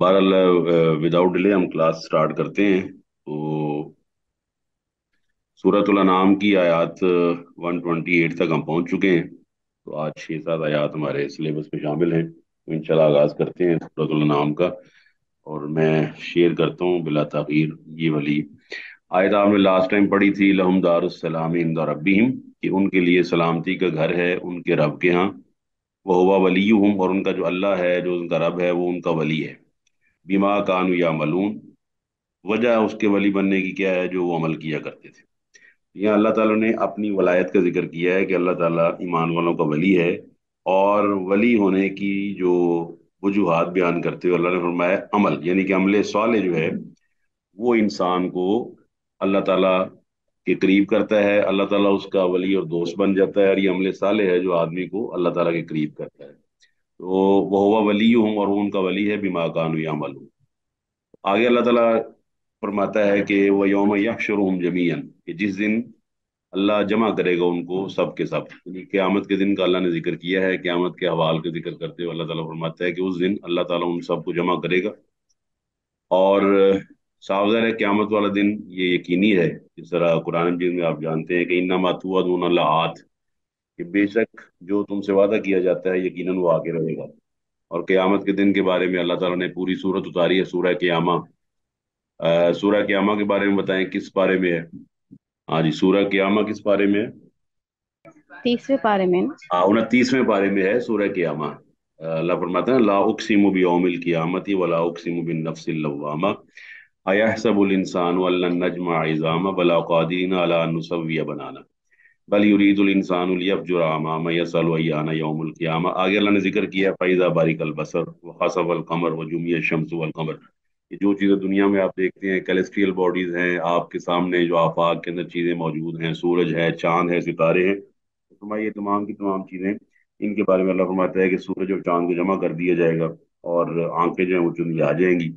बहरहाल without delay हम class start करते हैं। तो सूरतुल अनाम की आयत 128 तक हम पहुंच चुके हैं। तो आज 6-7 आयत हमारे सिलेबस में शामिल हैं, तो इंशाल्लाह आगाज़ करते हैं सूरतुल अनाम का। और मैं शेयर करता हूँ बिला ताखीर ये वाली आयत आपने लास्ट टाइम पढ़ी थी, लहुम दारुस्सलाम इंदा रब्बिहिम, कि उनके लिए सलामती का घर है उनके रब के यहाँ। वह हुवा वलीयुहुम, और उनका जो अल्लाह है, जो उनका रब है, वो उनका वली है। बिमा कानू या मलून, वजह उसके वली बनने की क्या है, जो वो अमल किया करते थे। यहाँ अल्लाह ताला ने अपनी वलायत का जिक्र किया है कि अल्लाह ताला ईमान वालों का वली है। और वली होने की जो वजूहात बयान करते हुए अल्लाह ने फरमाया अमल, यानी कि अमले साले जो है वो इंसान को अल्लाह ताला के करीब करता है। अल्लाह ताला उसका वली और दोस्त बन जाता है, और ये अमले साले है जो आदमी को अल्लाह ताला के करीब करता है। तो वह हुआ वली हूँ, और वो उनका वली है बिमा कानू यामलून। आगे अल्लाह ताला फरमाता है कि वह यौम यहशुरुहुम जमीअन, कि जिस दिन अल्लाह जमा करेगा उनको सब के सब, यानी क़यामत के दिन का अल्लाह ने जिक्र किया है। क़यामत के हवाल का जिक्र करते हुए अल्लाह ताला फरमाता है कि उस दिन अल्लाह ताला उन सबको जमा करेगा। और साफ ज़ाहिर है क़यामत वाला दिन ये यकीनी है। जिस तरह कुरान मजीद में आप जानते हैं कि इन्नमा तुअदून लआत, कि बेशक जो तुमसे वादा किया जाता है यकीनन वो आगे रहेगा। और क़यामत के दिन के बारे में अल्लाह ताला ने पूरी सूरत उतारी है, सूरह क़यामा। सूरह क़यामा के बारे में बताएं किस बारे में है। हाँ जी, सूरह क़यामा किस बारे में है। 30वें पारे में ना। हाँ, 29वें पारे में है सूरह क़यामा। अल्लाह फरमाता है ला उक़सिमु बियौमिल क़ियामति वला उक़सिमु बिन नफ्सिल लव्वामा अयहसबुल इंसानु अल्लन नजमअ इज़ामा बला क़ादिरीन अला अन नुसव्विय बनाना बल युरीदुल इंसानु लियफ़जुर अमामा यसअलु अय्याना यौमुल क़ियामा। आगे अल्लाह ने जिक्र किया फ़इज़ा बरिक़ल बसर व ख़सफ़ल क़मर व जुमिअ शम्सु वल क़मर। ये जो चीज़ें दुनिया में आप देखते हैं, कैलेस्ट्रियल बॉडीज हैं आपके सामने, जो आफाक के अंदर चीज़ें मौजूद हैं, सूरज है, चांद है, सितारे हैं, तो तुम्हारी ये तमाम की तमाम चीज़ें, इनके बारे में अल्लाह फरमाता है कि सूरज और चांद को जमा कर दिया जाएगा, और आंखें जो हैं वो चुंधी आ जाएंगी।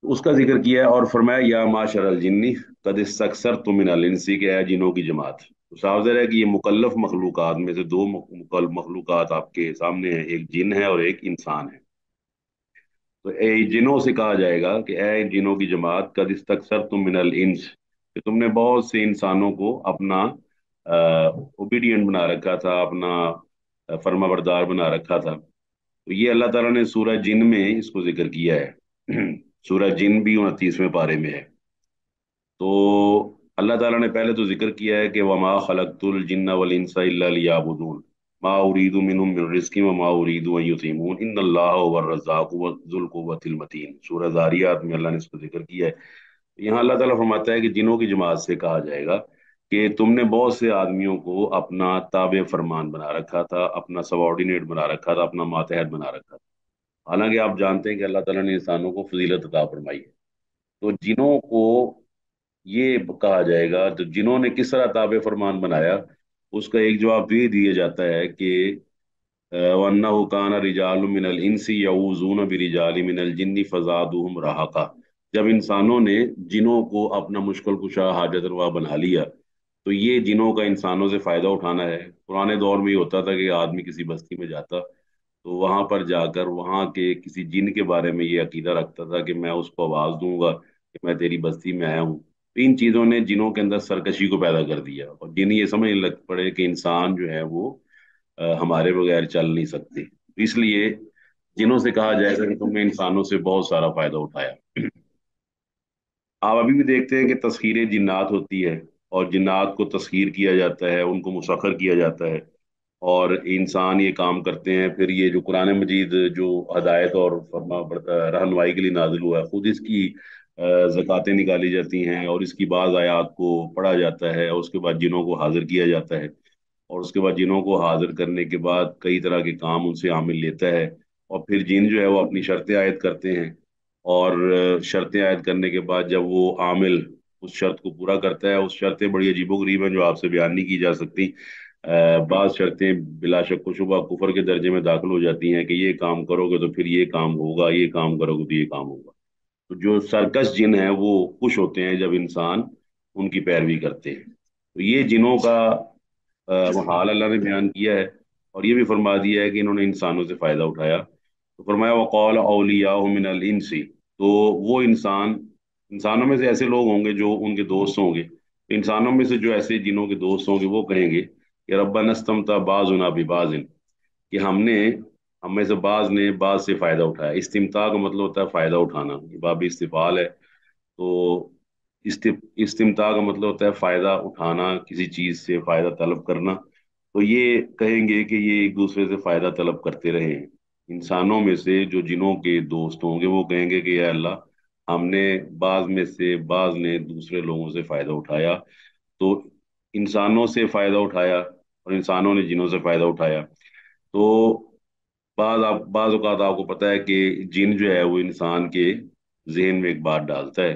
उसका जिक्र किया है और फरमाया या माशर अल जिन्नी कद इस्तक्सरतुम मिनल इंसी, के है जिनों की जमात। तो साफ ज़ाहिर है कि ये मुकल्लफ मखलूकात में से दो मखलूकात आपके सामने हैं, एक जिन है और एक इंसान है। तो ए जिनों से कहा जाएगा कि ए जिनों की जमात कद इस्तक्सरतुम मिनल इंस, कि तुमने बहुत से इंसानों को अपना ओबीडियंट बना रखा था, अपना फर्माबरदार बना रखा था। तो ये अल्लाह ताला ने सूरह जिन में इसको जिक्र किया है। सूरह जिन भी 29वें पारे में है। तो अल्लाह ताला ने पहले तो जिक्र किया है कि वमा खलक़तुल जिन्ना वल इंसा इल्ला लियाबुदून मा उरीदु मिनहुम मिन रिज़्क़िन व मा उरीदु अन युतीमून इन्नल्लाहा हुवर रज़्ज़ाक़ु ज़ुल कुव्वतिल मतीन। सूरह ज़ारियात में अल्लाह ने इसको जिक्र किया है। यहाँ अल्लाह ताला फरमाता है कि जिनों की जमात से कहा जाएगा कि तुमने बहुत से आदमियों को अपना ताबे फरमान बना रखा था, अपना सबॉर्डिनेट बना रखा था, अपना मातहत बना रखा था। हालांकि आप जानते हैं कि अल्लाह ताला ने इंसानों को फजीलत अता फरमाई है। तो जिनों को ये कहा जाएगा, तो जिन्होंने किस तरह ताबे फरमान बनाया, उसका एक जवाब तो ये दिया जाता है कि वन्नहु काना रिजालुम मिनल इंसी यऊज़ून बिरिजालि मिनल जिन्नि फज़ादुहुम रहाका। जब इंसानों ने जिनों को अपना मुश्किल कुशा हाजत रवा बना लिया, तो ये जिनों का इंसानों से फायदा उठाना है। पुराने दौर में ये होता था कि आदमी किसी बस्ती में जाता, तो वहां पर जाकर वहां के किसी जिन के बारे में ये अकीदा रखता था कि मैं उसको आवाज दूंगा कि मैं तेरी बस्ती में आया हूँ। तो इन चीजों ने जिनों के अंदर सरकशी को पैदा कर दिया, और जिन ये समझने लग पड़े कि इंसान जो है वो हमारे बगैर चल नहीं सकते। तो इसलिए जिनों से कहा जाएगा कि तुमने इंसानों से बहुत सारा फायदा उठाया। आप अभी भी देखते हैं कि तस्खीर जिन्नात होती है, और जिन्नात को तस्खीर किया जाता है, उनको मुसख्खर किया जाता है, और इंसान ये काम करते हैं। फिर ये जो कुरान मजीद जो हदायत और रहनुमाई के लिए नाजिल हुआ है, खुद इसकी ज़कातें निकाली जाती हैं, और इसकी बाज़ आयात को पढ़ा जाता है, और उसके बाद जिनों को हाजिर किया जाता है। और उसके बाद जिनों को हाजिर करने के बाद कई तरह के काम उनसे आमिल लेता है। और फिर जिन जो है वो अपनी शर्तें आयद करते हैं, और शर्तें आयद करने के बाद जब वो आमिल उस शर्त को पूरा करता है, उस शर्तें बड़ी अजीबोगरीब हैं जो आपसे बयान नहीं की जा सकती। बाज़ शर्तें बिला शक व शुबा कुफर के दर्जे में दाखिल हो जाती हैं कि ये काम करोगे तो फिर ये काम होगा, ये काम करोगे तो ये काम होगा। तो जो सरकश जिन है वो खुश होते हैं जब इंसान उनकी पैरवी करते हैं। तो ये जिनों का वो हाल अल्लाह ने बयान किया है, और ये भी फरमा दिया है कि इन्होंने इंसानों से फायदा उठाया। तो फरमाया वक़ाल औलियाहु मिनल इंसी, तो वो इंसानों में से ऐसे लोग होंगे जो उनके दोस्त होंगे, इंसानों में से जो ऐसे जिनों के दोस्त होंगे वो कहेंगे कि रब्बना इस्तमता बाजुना बिबाजिन, कि हम में से बाज ने बाज से फायदा उठाया। इस्तिमता का मतलब होता है फायदा उठाना, ये बाब इस्तिफाल है। तो इस्तिमता का मतलब होता है फायदा उठाना, किसी चीज से फायदा तलब करना। तो ये कहेंगे कि ये एक दूसरे से फायदा तलब करते रहे हैं। इंसानों में से जो जिनों के दोस्त होंगे वो कहेंगे कि या अल्लाह, हमने बाज में से बाज ने दूसरे लोगों से फायदा उठाया। तो इंसानों से फायदा उठाया और इंसानों ने जिनों से फायदा उठाया। तो बाज औकात आपको पता है कि जिन जो है वो इंसान के जहन में एक बात डालता है,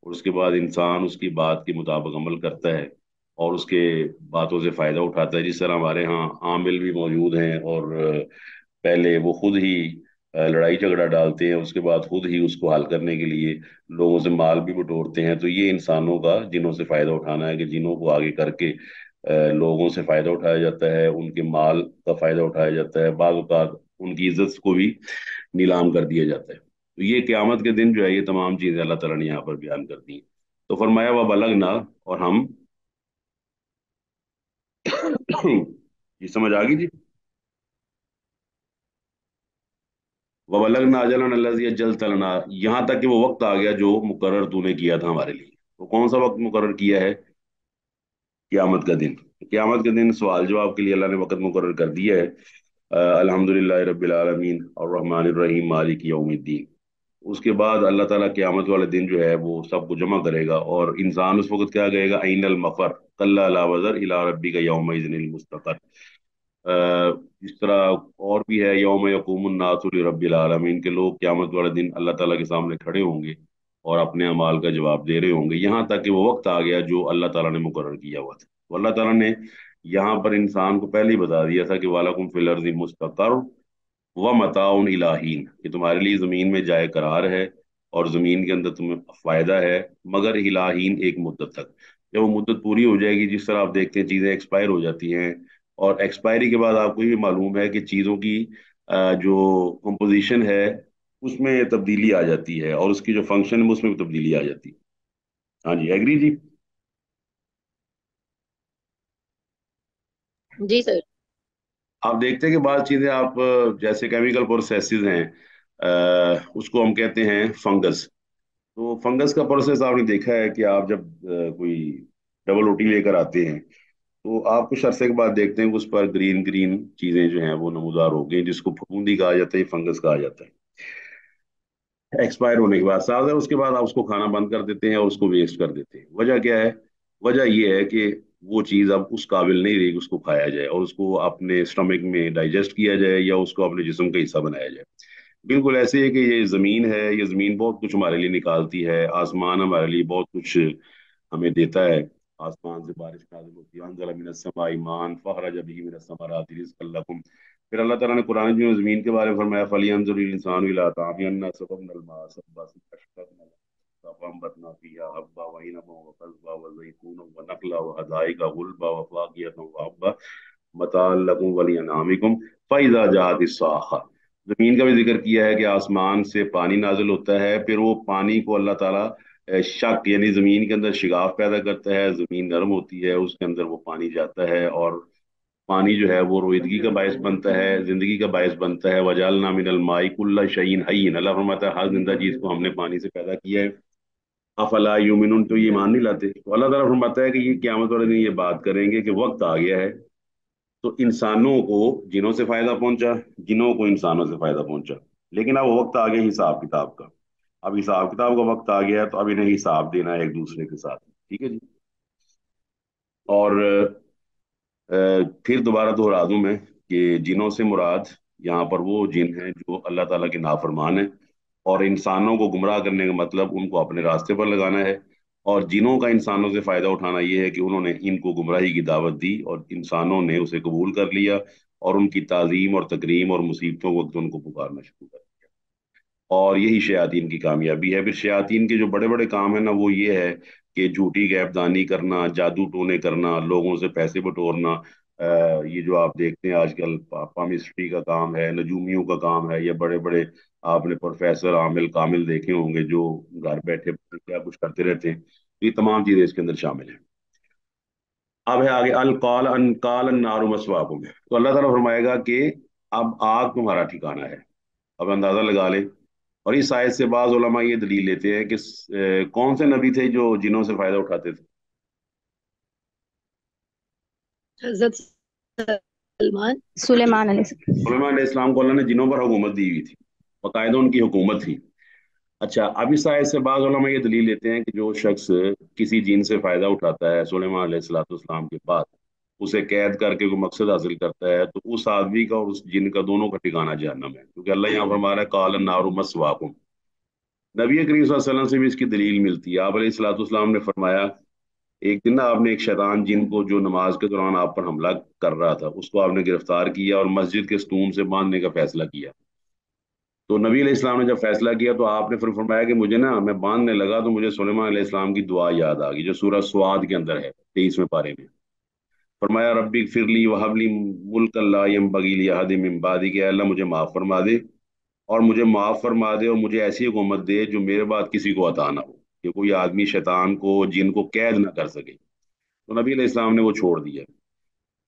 और उसके बाद इंसान उसकी बात के मुताबिक अमल करता है और उसके बातों से फायदा उठाता है। जिस तरह हमारे यहाँ आमिल भी मौजूद हैं, और पहले वो खुद ही लड़ाई झगड़ा डालते हैं, उसके बाद खुद ही उसको हल करने के लिए लोगों से माल भी बटोरते हैं। तो ये इंसानों का जिनों से फायदा उठाना है कि जिनों को आगे करके लोगों से फायदा उठाया जाता है, उनके माल का फायदा उठाया जाता है, बाज़ औक़ात उनकी इज्जत को भी नीलाम कर दिया जाता है। तो ये क्यामत के दिन जो है ये तमाम चीजें अल्लाह ताला ने यहाँ पर बयान कर दी हैं। तो फरमाया वह बलगना, और हम ये समझ आ गई जी। वह बलगना अजलन अल्लज़ी अज्जलत लना, यहाँ तक कि वो वक्त आ गया जो मुकर्रर तूने किया था हमारे लिए। तो कौन सा वक्त मुकर्रर किया है? क्यामत का दिन। क्यामत के दिन सवाल जवाब के लिए अल्लाह ने वक्त मुकर्रर कर दिया है। अल्हम्दुलिल्लाह रब्बिल आलमीन और रहमानिर रहीम मालिक यौमिद्दीन। उसके बाद अल्लाह ताला क्यामत वाले दिन जो है वो सबको जमा करेगा, और इंसान उस वक्त क्या कहेगा, ऐनल मफर कल्ला ला वज़र इला रब्बिका यौमइज़िनिल मुस्तक़र। इस तरह और भी है, यौम यकूमुन नासु लिरब्बिल आलमीन, के लोग क्यामत वाले दिन अल्लाह ताला के सामने खड़े होंगे और अपने अमाल का जवाब दे रहे होंगे। यहाँ तक कि वो वक्त आ गया जो अल्लाह ताला ने मुकर्रर किया हुआ था। तो अल्लाह ताला ने यहाँ पर इंसान को पहले ही बता दिया था कि वालकुम फिल अर्ज़ि मुस्तक़र व मताउन इलाहीन, कि तुम्हारे लिए जमीन में जाए करार है और जमीन के अंदर तुम्हें फायदा है, मगर इलाहीन एक मुद्दत तक। जब वो मुद्दत पूरी हो जाएगी, जिस तरह आप देखते हैं चीजें एक्सपायर हो जाती हैं, और एक्सपायरी के बाद आपको ये भी मालूम है कि चीजों की जो कंपोजिशन है उसमें तब्दीली आ जाती है, और उसकी जो फंक्शन है उसमें भी तब्दीली आ जाती है। हाँ जी, एग्री जी। जी सर। आप देखते हैं कि बाद चीजें आप जैसे केमिकल प्रोसेसेस हैं, उसको हम कहते हैं फंगस। तो फंगस का प्रोसेस आपने देखा है कि आप जब कोई डबल रोटी लेकर आते हैं, तो आप कुछ अरसे के बाद देखते हैं कि उस पर ग्रीन ग्रीन चीजें जो हैं वो नमूदार हो गई, जिसको फफूंदी कहा जाता है, फंगस कहा जाता है। एक्सपायर होने के बाद साथ है, उसके बाद आप उसको खाना बंद कर देते हैं और उसको वेस्ट कर देते हैं। वजह क्या है? वजह यह है कि वो चीज़ अब उस काबिल नहीं रही कि उसको खाया जाए और उसको अपने स्टमक में डाइजेस्ट किया जाए या उसको अपने जिस्म का हिस्सा बनाया जाए। बिल्कुल ऐसे ही है कि ये ज़मीन है, ये ज़मीन बहुत कुछ हमारे लिए निकालती है, आसमान हमारे लिए बहुत कुछ हमें देता है। आसमान से बारिश नाज़िल होती है, अंज़ल मिनस समाई मान फखरज बिही मिनस समराति रिज़्क़न लकुम। फिर अल्लाह ताला ने कुरान में ज़मीन के बारे में फरमाया, फलियंज़ुरिल इंसानु इला ताअमिही अन्ना सबबनल मा'a सबा फशक़क़ना फअंबतना फ़ीहा हब्बा व इनबा व क़स्बा व ज़ैतूना व नख़ला व हदाइक़ गुलबा व फ़ाकिहतन व हब्बा मताअन लकुम व लिअनआमिकुम फ़इज़ा जाअतिस साख़ा। जमीन का भी जिक्र किया है कि आसमान से पानी नाजिल होता है, फिर वो पानी को अल्लाह ताला शक यानी जमीन के अंदर शिगाफ पैदा करता है, जमीन नरम होती है, उसके अंदर वो पानी जाता है, और पानी जो है वो रोईदगी का बायस बनता है, जिंदगी का बायस बनता है। वजालना मिनल माई कुल्ला शयइन हय्यिन, अल्लाह फरमाता है हर जिंदा चीज को हमने पानी से पैदा किया है। अफला युमिनुन, तो ये ईमान नहीं लाते। तो अल्लाह ताला फरमाता है कि ये क्यामत वाले दिन ये बात करेंगे कि वक्त आ गया है। तो इंसानों को जिनों से फायदा पहुंचा, जिनों को इंसानों से फायदा पहुंचा, लेकिन अब वक्त आ गया हिसाब किताब का। अब हिसाब किताब का वक्त आ गया है, तो अब इन्हें हिसाब देना है एक दूसरे के साथ। ठीक है जी। और फिर दोबारा दोहरा दूं मैं कि जिनों से मुराद यहाँ पर वो जिन हैं जो अल्लाह ताला के नाफरमान हैं, और इंसानों को गुमराह करने का मतलब उनको अपने रास्ते पर लगाना है। और जिनों का इंसानों से फायदा उठाना ये है कि उन्होंने इनको गुमराही की दावत दी और इंसानों ने उसे कबूल कर लिया, और उनकी ताजीम और तकरीम और मुसीबतों के वक्त उनको पुकारना शुरू कर दिया। और यही शयातीन की कामयाबी है। फिर शयातीन के जो बड़े बड़े काम है ना, वो ये है कि झूठी गैबदानी करना, जादू टोने करना, लोगों से पैसे बटोरना, یہ جو آپ دیکھتے ہیں آج کل پامسٹری کا کام ہے، نجومیوں کا کام ہے، یا بڑے بڑے آپ نے پروفیسر عامل کامل دیکھے ہوں گے جو گھر بیٹھے کیا کچھ کرتے رہتے ہیں، یہ تمام چیزیں اس کے اندر شامل ہیں۔ اب ہے آگے القال ان قال النار مسواکم، تو اللہ تعالیٰ فرمائے گا کہ اب آگ تمہارا ٹھکانہ ہے۔ اب اندازہ لگا لیں، اور اس آیت سے بعض علماء یہ دلیل لیتے ہیں کہ کون سے نبی تھے جو جنوں سے فائدہ اٹھاتے تھے؟ حضرت سلمان. سلیمان علیہ السلام۔ سلیمان علیہ السلام کو اللہ نے جنوں پر حکومت دی ہوئی تھی، باقاعدہ ان کی حکومت تھی۔ اچھا، اب اس آیت سے بعض علماء یہ دلیل لیتے ہیں کہ جو شخص کسی جن سے فائدہ اٹھاتا ہے سلیمان علیہ الصلوۃ والسلام کے بعد، اسے قید کر کے کوئی مقصد حاصل کرتا ہے، تو اس آدمی کا اور اس جن کا دونوں کا ٹھکانہ جہنم ہے، کیونکہ اللہ یہاں فرما رہا ہے قال النار مسواکم۔ نبی کریم صلی اللہ علیہ وسلم سے بھی اس کی دلیل ملتی ہے۔ آپ علیہ الصلوۃ والسلام نے فرمایا ایک دن نا آپ نے ایک شیطان جن کو جو نماز کے دوران آپ پر حملہ کر رہا تھا اس کو آپ نے گرفتار کیا اور مسجد کے ستون سے باندھنے کا فیصلہ کیا۔ تو نبی علیہ السلام نے جب فیصلہ کیا تو آپ نے پھر فرمایا کہ مجھے نا میں باندھنے لگا تو مجھے سلیمان علیہ السلام کی دعا یاد آ گئی جو سورہ سواد کے اندر ہے 23ویں پارے میں۔ فرمایا ربی اغفر لی وہب لی ملک لا ینبغی لاحد من بعدی، کہ اے اللہ مجھے معاف فرما دے، اور مجھے معاف فرما دے اور مجھے ایسی حکومت دے جو میرے بعد کسی کو عطا نہ ہو، کہ کوئی آدمی شیطان کو جن کو قید نہ کر سکے۔ تو نبی علیہ السلام نے وہ چھوڑ دیا۔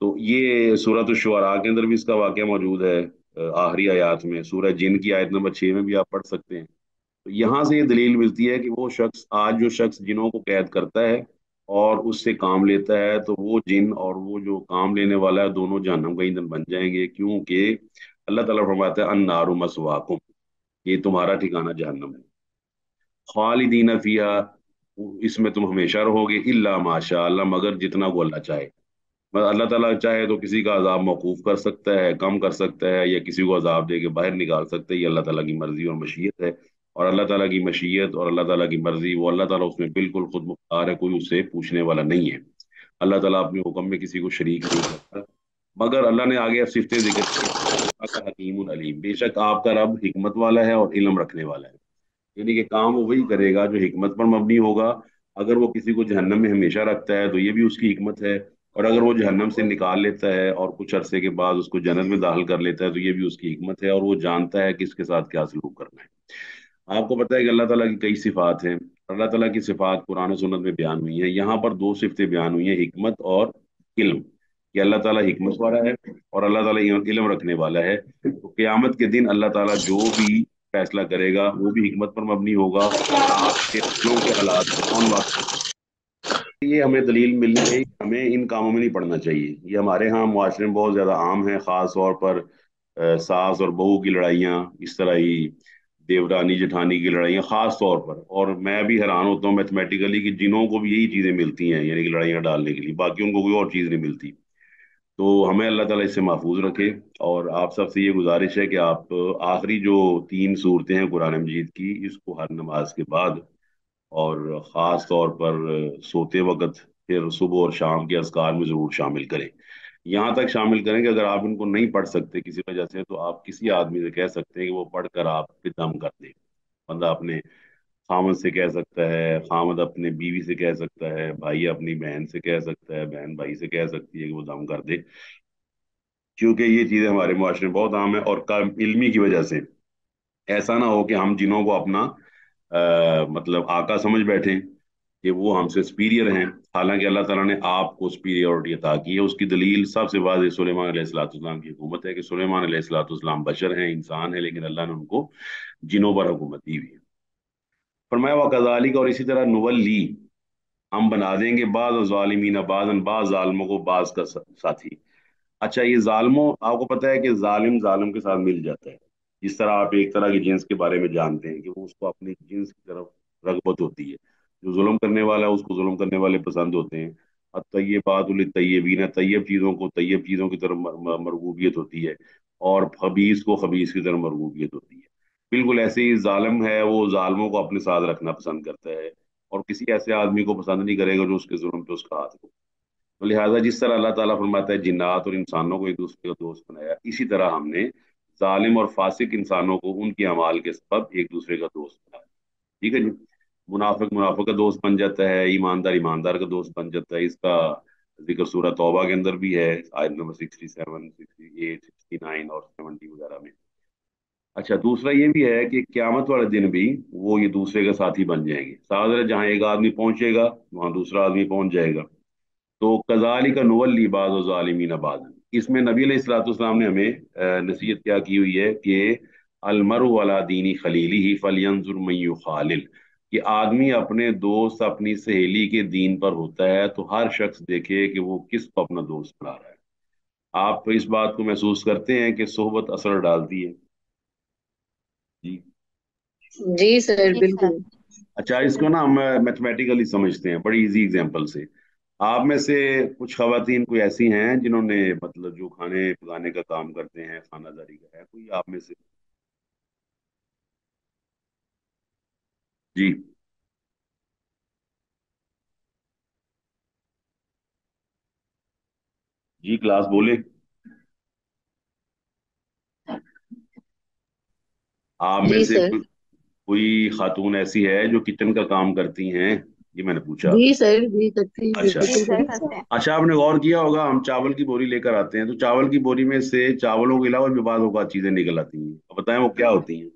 تو یہ سورۃ الشعراء کے اندر بھی اس کا واقعہ موجود ہے، آخری آیات میں سورہ جن کی آیت نمبر 6 میں بھی آپ پڑھ سکتے ہیں۔ تو یہاں سے یہ دلیل ملتی ہے کہ وہ شخص آج جو شخص جنوں کو قید کرتا ہے اور اس سے کام لیتا ہے، تو وہ جن اور وہ جو کام لینے والا ہے دونوں جہنم کا ایندھن بن جائیں گے، کیونکہ اللہ تعالیٰ فرماتا ہے النار مسواکم، یہ تمہارا ٹھکانہ جہنم ہے، خالدین فیہا، اس میں تم ہمیشہ رہو گے، الا ماشاء اللہ، مگر جتنا کو اللہ چاہے۔ بس اللہ تعالیٰ چاہے تو کسی کا عذاب موقوف کر سکتا ہے، کم کر سکتا ہے، یا کسی کو عذاب دے کے باہر نکال سکتا ہے، یہ اللہ تعالیٰ کی مرضی اور مشیت ہے۔ اور اللہ تعالیٰ کی مشیت اور اللہ تعالیٰ کی مرضی، وہ اللہ تعالیٰ اس میں بالکل خود مختار ہے، کوئی اس سے پوچھنے والا نہیں ہے۔ اللہ تعالیٰ اپنے حکم میں کسی کو شریک نہیں کرتا۔ مگر اللہ نے آگے صفتیں ذکر کی، حکیم علیم، بے شک آپ کا رب حکمت والا ہے اور علم رکھنے والا ہے، یعنی کہ کام وہ وہی کرے گا جو حکمت پر مبنی ہوگا۔ اگر وہ کسی کو جہنم میں ہمیشہ رکھتا ہے تو یہ بھی اس کی حکمت ہے، اور اگر وہ جہنم سے نکال لیتا ہے اور کچھ عرصے کے بعد اس کو جنت میں داخل کر لیتا ہے تو یہ بھی اس کی حکمت ہے، اور وہ جانتا ہے کہ اس کے ساتھ کیا سلوک کرنا ہے۔ آپ کو پتہ ہے کہ اللہ تعالیٰ کی کئی صفات ہیں، اللہ تعالیٰ کی صفات قرآن و سنت میں بیان ہوئی ہیں، یہاں پر دو صفتیں بیان ہوئی ہیں، حکمت اور علم، کہ اللہ تعالیٰ حکمت والا ہے اور اللہ تعالیٰ علم رکھنے والا ہے۔ تو قیامت کے دن اللہ تعالیٰ جو بھی فیصلہ کرے گا وہ بھی حکمت پر مبنی ہوگا، اور آپ کے دلوں کے حالات کون واقع، یہ ہمیں دلیل ملنی چاہیے کہ ہمیں ان کاموں میں نہیں پڑنا چاہیے۔ یہ ہمارے ہاں معاشرے میں بہت زیادہ عام ہے، خاص طور پر ساس اور بہو کی لڑائیاں، اس طرح ہی دیورانی جٹھانی کی لڑائیاں خاص طور پر، اور میں بھی حیران ہوتا ہوں میتھمیٹیکلی کہ جنوں کو بھی یہی چیزیں ملتی ہیں، یعنی کہ لڑائیاں ڈالنے کے لیے، باقی ان کو کوئی اور چیز نہیں ملتی۔ تو ہمیں اللہ تعالیٰ اس سے محفوظ رکھے، اور آپ سب سے یہ گزارش ہے کہ آپ آخری جو 3 صورتیں ہیں قرآن مجید کی، اس کو ہر نماز کے بعد اور خاص طور پر سوتے وقت، پھر صبح اور شام کے اذکار میں ضرور شامل کریں۔ یہاں تک شامل کریں کہ اگر آپ ان کو نہیں پڑھ سکتے کسی وجہ سے تو آپ کسی آدمی سے کہہ سکتے ہیں کہ وہ پڑھ کر آپ پہ دم کر دے۔ بندہ اپنے خامد سے کہہ سکتا ہے، خامد اپنے بیوی سے کہہ سکتا ہے، بھائی اپنی بہن سے کہہ سکتا ہے، بہن بھائی سے کہہ سکتی ہے کہ وہ دم کر دے، کیونکہ یہ چیزیں ہمارے معاشرے میں بہت عام ہے، اور کم علمی کی وجہ سے ایسا نہ ہو کہ ہم جنوں کو اپنا مطلب آقا سمجھ بیٹھیں کہ وہ ہم سے سپیریئر ہیں، حالانکہ اللہ تعالیٰ نے آپ کو سپیریورٹی عطا کی ہے۔ اس کی دلیل سب سے واضح سلیمان علیہ الصلوۃ والسلام کی حکومت ہے، کہ سلیمان علیہ الصلوۃ والسلام بشر ہیں، انسان ہیں، لیکن اللہ نے ان کو جنوں پر حکومت دی ہوئی ہے۔ فرمایا وکذالک، اور اسی طرح نولی، ہم بنا دیں گے بعض ظالمین بعضاً، بعض ظالموں کو بعض کا ساتھی۔ اچھا، یہ ظالموں، آپ کو پتہ ہے کہ ظالم ظالم کے ساتھ مل جاتا ہے، جس طرح آپ ایک طرح کی جنس کے بارے میں جانتے ہیں کہ وہ اس کو اپنی جنس کی طرف رغبت ہوتی ہے، جو ظلم کرنے والا ہے اس کو ظلم کرنے والے پسند ہوتے ہیں۔ الطیبات للطیبین، طیب چیزوں کو طیب چیزوں کی طرف مرغوبیت ہوتی ہے، اور خبیث کو خبیث کی طرف مرغوبیت ہوتی ہے۔ بالکل ایسے ہی ظالم ہے، وہ ظالموں کو اپنے ساتھ رکھنا پسند کرتا ہے، اور کسی ایسے آدمی کو پسند نہیں کرے گا جو اس کے ظلم پہ اس کا ہاتھ ہو۔ تو لہٰذا جس طرح اللہ تعالیٰ فرماتا ہے جنات اور انسانوں کو ایک دوسرے کا دوست بنایا، اسی طرح ہم نے ظالم اور فاسق انسانوں کو ان کے اعمال کے سبب ایک دوسرے کا دوست بنایا۔ ٹھیک ہے جی، منافق منافق کا دوست بن جاتا ہے، ایماندار ایماندار کا دوست بن جاتا ہے، اس کا जिक्र सूरह तौबा के अंदर भी है, आयत नंबर 67, 68, 69 और 70 वगैरह में। अच्छा, दूसरा ये भी है कि क्यामत वाले दिन भी वो ये दूसरे का साथी बन जाएंगे। साथ जहाँ एक आदमी पहुंचेगा वहां दूसरा आदमी पहुंच जाएगा। तो कजाली का नुवल्ली बाज़ ज़ालिमीन बाज़, इसमें नबी अलैहिस्सलाम ने हमें नसीहत क्या की हुई है कि अलमरु अला दीनी खलीली ही फलयंजुर मन युखालिल, कि आदमी अपने दोस्त अपनी सहेली के दीन पर होता है, तो हर शख्स देखे कि वो किसको अपना दोस्त बना रहा है। आप इस बात को महसूस करते हैं कि सोहबत असर डालती है? जी। जी सर, जी सर। बिल्कुल। अच्छा, इसको ना हम मैथमेटिकली समझते हैं, बड़ी इजी एग्जांपल से। आप में से कुछ खवातीन कोई ऐसी हैं जिन्होंने मतलब जो खाने पकाने का काम करते हैं, खानादारी का है कोई आप में से? जी। जी, क्लास बोले। आप में जी से सर। कोई खातून ऐसी है जो किचन का काम करती हैं? ये मैंने पूछा। जी सर, जी करती हैं, अच्छा। जी बिल्कुल सर, करती करते हैं। अच्छा, आपने गौर किया होगा हम चावल की बोरी लेकर आते हैं तो चावल की बोरी में से चावलों के अलावा भी बाद औक़ात चीजें निकल आती हैं। अब बताएं वो क्या होती हैं?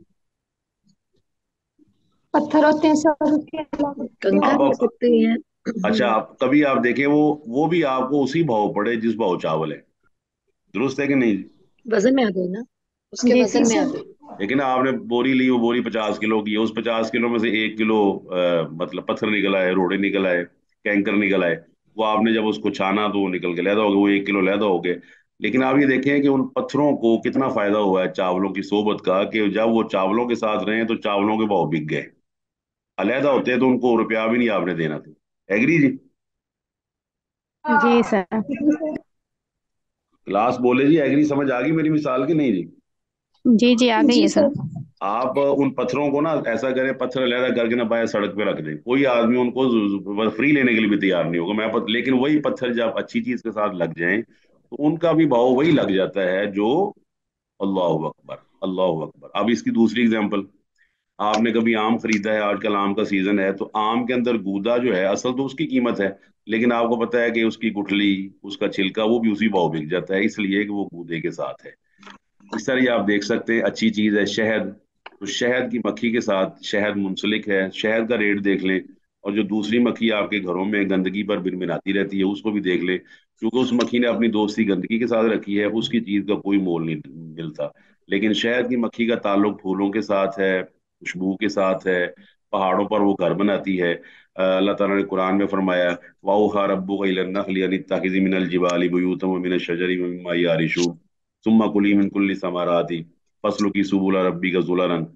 पत्थर होते हैं सर, उसके हैं। अलावा। कंकड़ हो आप सकते हैं। अच्छा, आप कभी आप देखें वो भी आपको उसी भाव पड़े जिस भाव चावल है, दुरुस्त है कि नहीं? वजन में आ गई ना, उसके जी जी वजन में आ सर। गई। लेकिन आपने बोरी ली, वो बोरी 50 किलो की है, उस 50 किलो में से 1 किलो मतलब पत्थर निकल आए, रोड़े निकल आए, कैंकर निकल आए। वो आपने जब उसको छाना तो वो निकल के लैदा हो गया, वो 1 किलो लैदा हो गए। लेकिन आप ये देखें कि उन पत्थरों को कितना फायदा हुआ है चावलों की सोबत का, कि जब वो चावलों के साथ रहे तो चावलों के भाव बिक गए। अलहदा होते तो उनको रुपया भी नहीं आपने देना था। एग्री जी? जी सर। जी सर। क्लास बोले जी, एग्री? समझ आ गई मेरी मिसाल की नहीं जी? जी जी, आ गई जी है सर। सर। आप उन पत्थरों को ना ऐसा करें, पत्थर अलहदा करके ना बाहर सड़क पे रख दें, कोई आदमी उनको फ्री लेने के लिए भी तैयार नहीं होगा। लेकिन वही पत्थर जब अच्छी चीज के साथ लग जाएं तो उनका भी भाव वही लग जाता है जो। अल्लाह अकबर, अल्लाह अकबर। अब इसकी दूसरी एग्जांपल, आपने कभी आम खरीदा है? आजकल आम का सीजन है, तो आम के अंदर गूदा जो है असल तो उसकी कीमत है, लेकिन आपको पता है कि उसकी गुठली, उसका छिलका वो भी उसी भाव बिक जाता है, इसलिए कि वो गूदे के साथ है। इस तरह ये आप देख सकते हैं, अच्छी चीज है शहद। तो शहद की मक्खी के साथ शहद मुंसलिक है, शहद का रेट देख लें। और जो दूसरी मक्खी आपके घरों में गंदगी पर भिनभिनाती रहती है उसको भी देख लें, क्योंकि उस मक्खी ने अपनी दोस्ती गंदगी के साथ रखी है, उसकी चीज का कोई मोल नहीं मिलता। लेकिन शहद की मक्खी का ताल्लुक फूलों के साथ है, खुशबू के साथ है, पहाड़ों पर वो घर बनाती है। अल्लाह ताला ने कुरान में फरमाया, वाऊहा रब्बुका इलन नखली अन इत्तखिज़ी मिनल जिबाली बुयूतन व मिनश शजरि मिम्मा यारिशून सुम्मा कुली मिन कुल्ली समाराती फस्लु की सुबुला रब्बी का जुलरन।